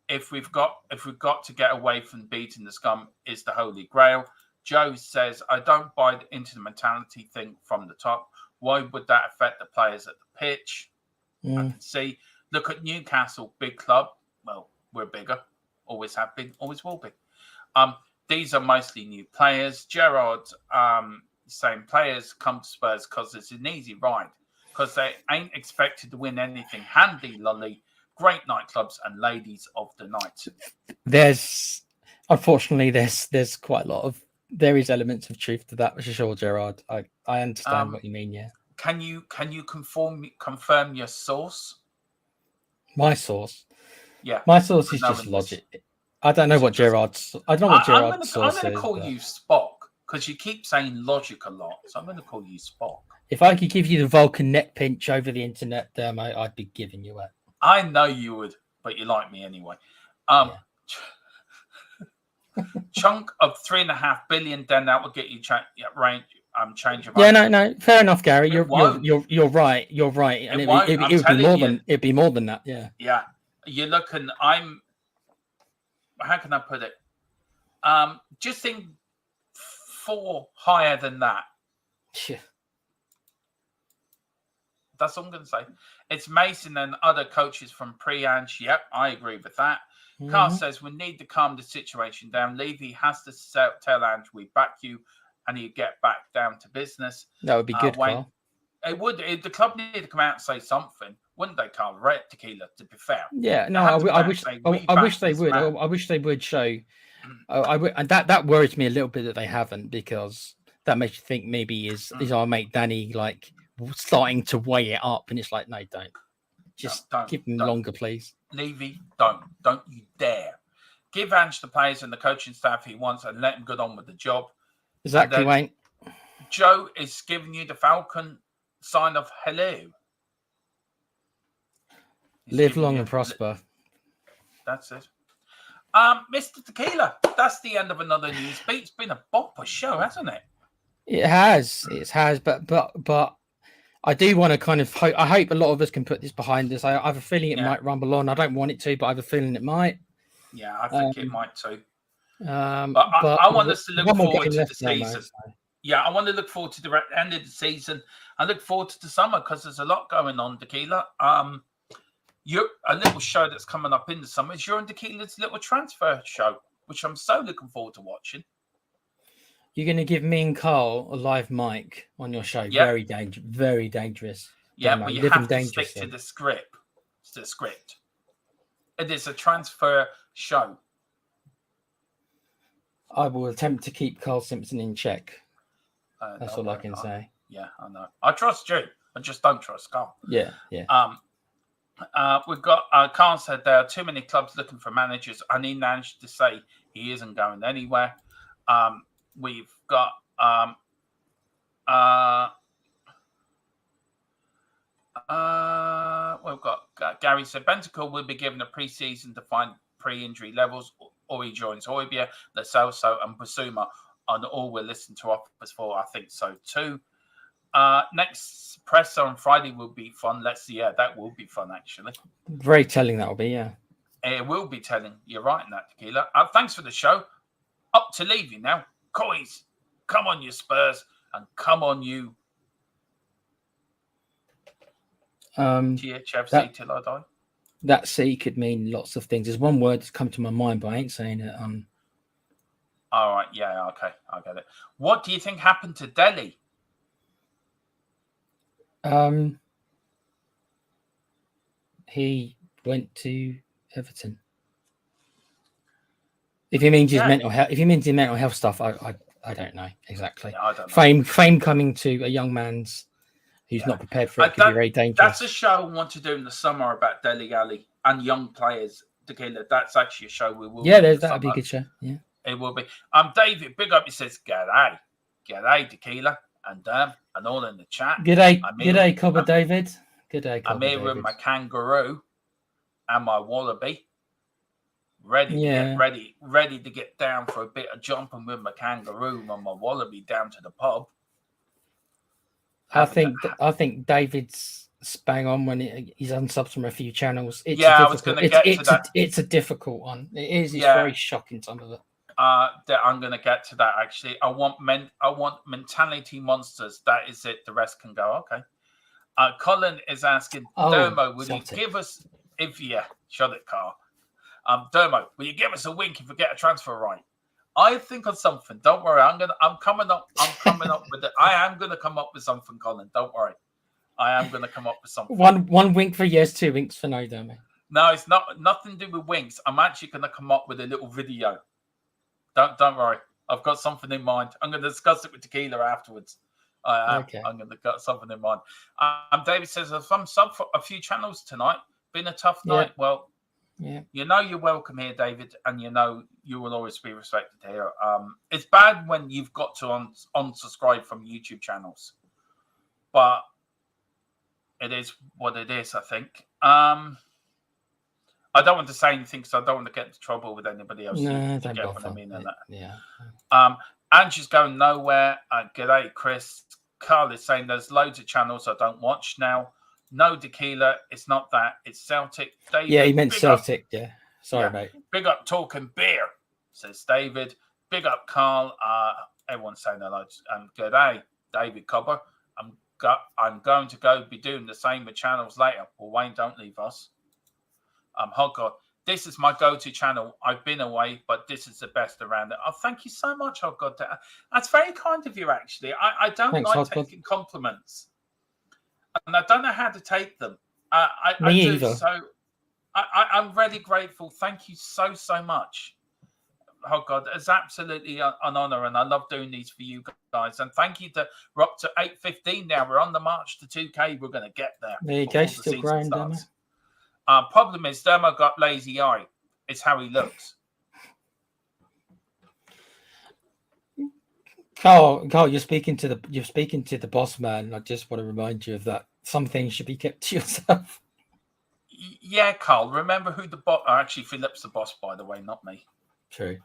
If we've got to get away from beating the scum is the holy grail. Joe says, I don't buy into the mentality thing from the top. Why would that affect the players at the pitch? I can see. Look at Newcastle, big club. Well, we're bigger. Always have been, always will be. These are mostly new players. Gerard saying players come to Spurs because it's an easy ride. Because they ain't expected to win anything. Handy lolly, great nightclubs and ladies of the night. Unfortunately, there's quite a lot of there is elements of truth to that for sure, Gerard. I understand what you mean. Yeah. Can you confirm your source? My source. Yeah. My source is just logic. I don't know what Gerard's. I don't know what Gerard's source is. I'm going to call you Spock because you keep saying logic a lot. So I'm going to call you Spock. If I could give you the Vulcan neck pinch over the internet, mate, I'd be giving you it. I know you would, but you like me anyway. Chunk of $3.5 billion, then that will get you change of. Yeah, no, fair enough, Gary. You're right. You're right, and it'd be more than that. Yeah. Yeah, you're looking. How can I put it? Just think 4 higher than that. Yeah. That's all I'm going to say. It's Mason and other coaches from pre-Ange. Yep, I agree with that. Carl says we need to calm the situation down. Levy has to tell Ange we back you, and you get back down to business. That would be good, Carl. It would. The club needed to come out and say something, wouldn't they, Carl? Right, Tequila. To be fair. Yeah. No, I wish they would. I wish they would show. And that worries me a little bit that they haven't, because that makes you think maybe is our mate Danny like starting to weigh it up, and it's like, no, don't. Just give him longer, please. Levy, don't you dare. Give Ange the players and the coaching staff he wants and let him get on with the job. Exactly, Wayne. Joe is giving you the Falcon sign of hello. Live long and prosper. That's it. Mr. Tequila, that's the end of another news beat. It's been a bumper show, hasn't it? It has, but I do want to kind of hope. I hope a lot of us can put this behind us. I have a feeling it might rumble on. I don't want it to, but I have a feeling it might. Yeah, I think it might too. But I want us to look forward to the season. Now, so. Yeah, I want to look forward to the end of the season. I look forward to the summer because there's a lot going on, Tequila. You're a little show that's coming up in the summer is your and Tequila's little transfer show, which I'm so looking forward to watching. You're going to give me and Carl a live mic on your show. Yep. Very dangerous. Yeah, but you have to stick to the script. It's the script. It is a transfer show. I will attempt to keep Carl Simpson in check. That's all I can say. Yeah, I know. I trust you. I just don't trust Carl. Yeah. We've got Carl said there are too many clubs looking for managers. I need Ange to say he isn't going anywhere. We've got Gary said Bentacle will be given a pre-season to find pre-injury levels, or he joins Hoybia, Lo Celso, and Basuma on all we're listening to offers for. I think so too. Next presser on Friday will be fun. Let's see. Yeah, that will be fun actually. Very telling that will be. Yeah, it will be telling. You're right in that, Tequila. Thanks for the show. Up to Levy now. Coys, come on, you Spurs, and come on, you THFC till I die. That C could mean lots of things. There's one word that's come to my mind, but I ain't saying it. All right, yeah, okay, I get it. What do you think happened to Delhi? He went to Everton. If he means his mental health, stuff, I don't know exactly. Yeah, I don't know. Fame coming to a young man's who's not prepared for it could be very dangerous. That's a show I want to do in the summer about Dele Alli and young players. Tequila, that's actually a show we will. Yeah, that'd be a good show. Yeah, it will be. David, big up. He says, "G'day, Tequila," and all in the chat. G'day, Cobber David. G'day, Cobber I'm here with my kangaroo and my wallaby. Ready to get down for a bit of jumping with my kangaroo and my wallaby down to the pub. I think David's bang on when he's unsubbed from a few channels. I was going to get to that. It's a difficult one. It is. It's very shocking, some of it. I'm going to get to that actually. I want mentality monsters. That is it. The rest can go. Okay. Colin is asking, Dermo, will you give us shut it, Carl. Dermo, will you give us a wink if we get a transfer right? I think of something. Don't worry. I'm coming up with it. I am gonna come up with something, Colin. Don't worry. I am gonna come up with something. One wink for yes, 2 winks for no, Dermo. No, it's nothing to do with winks. I'm actually gonna come up with a little video. Don't worry. I've got something in mind. I'm going to discuss it with Tequila afterwards. Okay. I'm going to get something in mind. David says, I'm sub for a few channels tonight. Been a tough night. Well, you know you're welcome here, David, and you know you will always be respected here. It's bad when you've got to unsubscribe from YouTube channels, but it is what it is, I think. I don't want to say anything because I don't want to get into trouble with anybody else. No, don't get bother. what I mean and that. Yeah. Angie's going nowhere. G'day, Chris. Carl is saying there's loads of channels I don't watch now. No Tequila. It's not that. It's Celtic. David, yeah, he meant Celtic. Yeah. Sorry, mate. Big up Talking Beer, says David. Big up Carl. Everyone's saying hello. And g'day, David Cobber. I'm going to go be doing the same with channels later. Well, Wayne, don't leave us. Hot God. This is my go-to channel. I've been away, but this is the best around it. Oh, thank you so much, Hot God. That's very kind of you, actually. I don't like taking compliments. And I don't know how to take them. Me either. So I'm really grateful. Thank you so much. Oh, God. It's absolutely an honor, and I love doing these for you guys. And thank you we're up to 8:15 now. We're on the march to 2K. We're going to get there. There you go. Still growing, Dermo. Problem is, Dermo got lazy eye. It's how he looks. Carl, you're speaking to the boss man. I just want to remind you of that. Some things should be kept to yourself. Yeah, Carl. Remember who the boss? Actually, Philip's the boss, by the way, not me. True.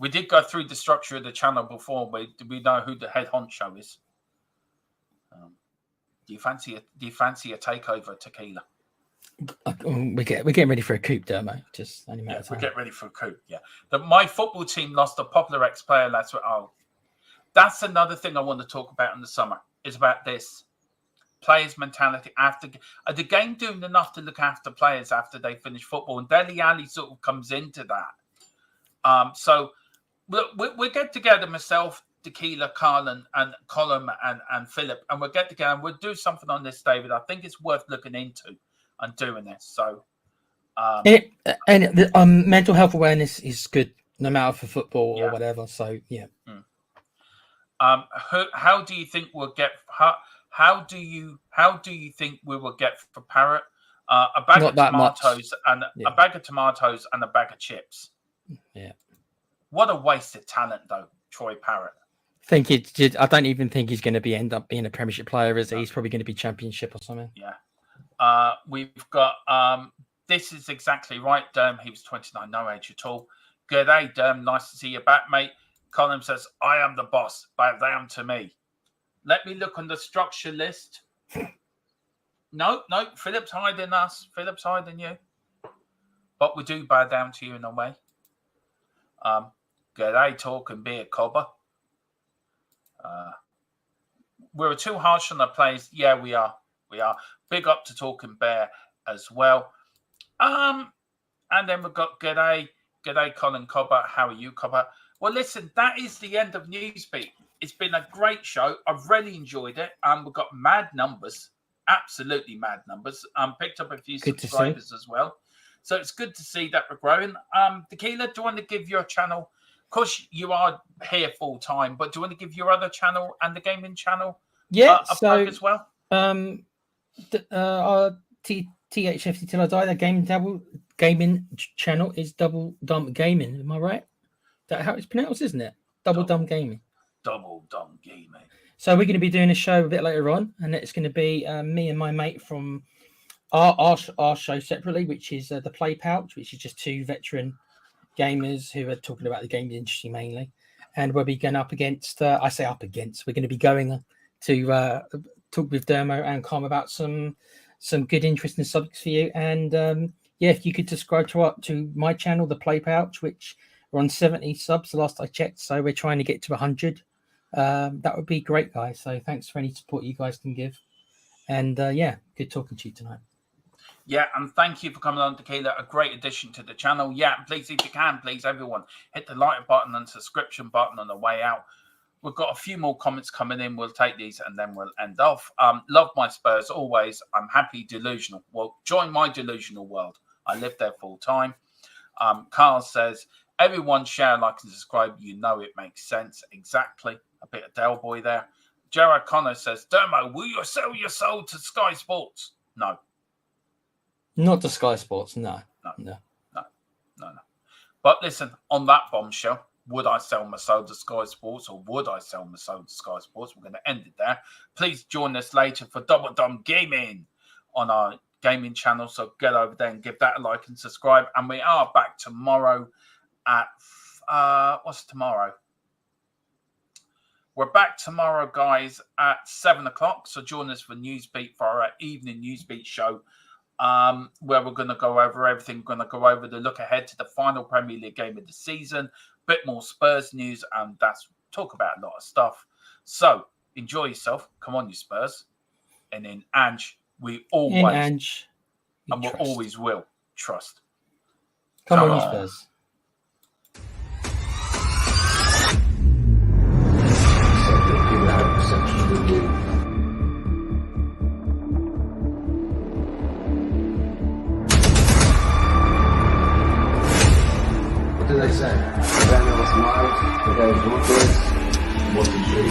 We did go through the structure of the channel before. We know who the head honcho is. Do you fancy a takeover, Tequila? We're getting ready for a coup, Dermo. Just only matter of time. We get ready for a coup. Yeah. My football team lost a popular ex-player. That's another thing I want to talk about in the summer. Is about this players' mentality after the game doing enough to look after players after they finish football, and Dele Alli sort of comes into that. So we'll get together, myself, Tequila, Carl, and Colin and Philip, and we'll get together and we'll do something on this, David. I think it's worth looking into and doing this. So, mental health awareness is good, no matter for football or whatever. So, yeah. How do you think we'll get? How do you think we will get for Parrot? A bag of tomatoes and a bag of tomatoes and a bag of chips. Yeah. What a waste of talent, though, Troy Parrott. I don't even think he's going to end up being a Premiership player. He's probably going to be Championship or something. Yeah. We've got. This is exactly right, Derm. He was 29, no age at all. Good day, Derm. Nice to see you back, mate. Colin says, I am the boss. Bow down to me. Let me look on the structure list. No, Philip's hiding us. Philip's hiding you. But we do bow down to you in a way. G'day, Talking Beer, Cobber. We're too harsh on the players. Yeah, we are. Big up to Talking Bear as well. And then we've got G'day, Colin Cobber. How are you, Cobber? Well, listen, that is the end of Newsbeat. It's been a great show. I've really enjoyed it. We've got mad numbers, absolutely mad numbers. Picked up a few subscribers as well. So it's good to see that we're growing. Tequila, do you want to give your channel? Of course, you are here full time, but do you want to give your other channel and the gaming channel a plug as well? Thfc Till I Die, the gaming channel is Double Dumb Gaming. Am I right? That's how it's pronounced, isn't it? Double Dumb Gaming. Double Dumb Gaming. So we're going to be doing a show a bit later on, and it's going to be me and my mate from our show separately, which is the Play Pouch, which is just two veteran gamers who are talking about the gaming industry mainly. And we'll be going up against, we're going to be going to talk with Dermo and Com about some good, interesting subjects for you. And if you could subscribe to my channel, the Play Pouch, which we're on 70 subs the last I checked, so we're trying to get to 100. That would be great, guys. So thanks for any support you guys can give. And good talking to you tonight. Yeah, and thank you for coming on, Tequila. A great addition to the channel. Yeah, please, if you can, please, everyone, hit the like button and subscription button on the way out. We've got a few more comments coming in. We'll take these and then we'll end off. Love my Spurs always. I'm happy, delusional. Well, join my delusional world. I live there full time. Carl says, Everyone share, like, and subscribe. You know it makes sense. Exactly. A bit of Del Boy there. Jared Connor says, Dermo, will you sell your soul to Sky Sports? No. Not to Sky Sports, no. No. But listen, on that bombshell, would I sell my soul to Sky Sports, or would I sell my soul to Sky Sports? We're going to end it there. Please join us later for Double Dumb Gaming on our gaming channel. So get over there and give that a like and subscribe. And we are back tomorrow at what's tomorrow? We're back tomorrow, guys, at 7 o'clock. So join us for Newsbeat, for our evening Newsbeat show, where we're going to go over everything. We're going to go over the look ahead to the final Premier League game of the season, bit more Spurs news, and that's talk about a lot of stuff. So enjoy yourself. Come on, you Spurs. And in Ange, we always we always will trust. Come on, you Spurs. What did they say? The banner was marked, the guy was ruthless, wasn't true.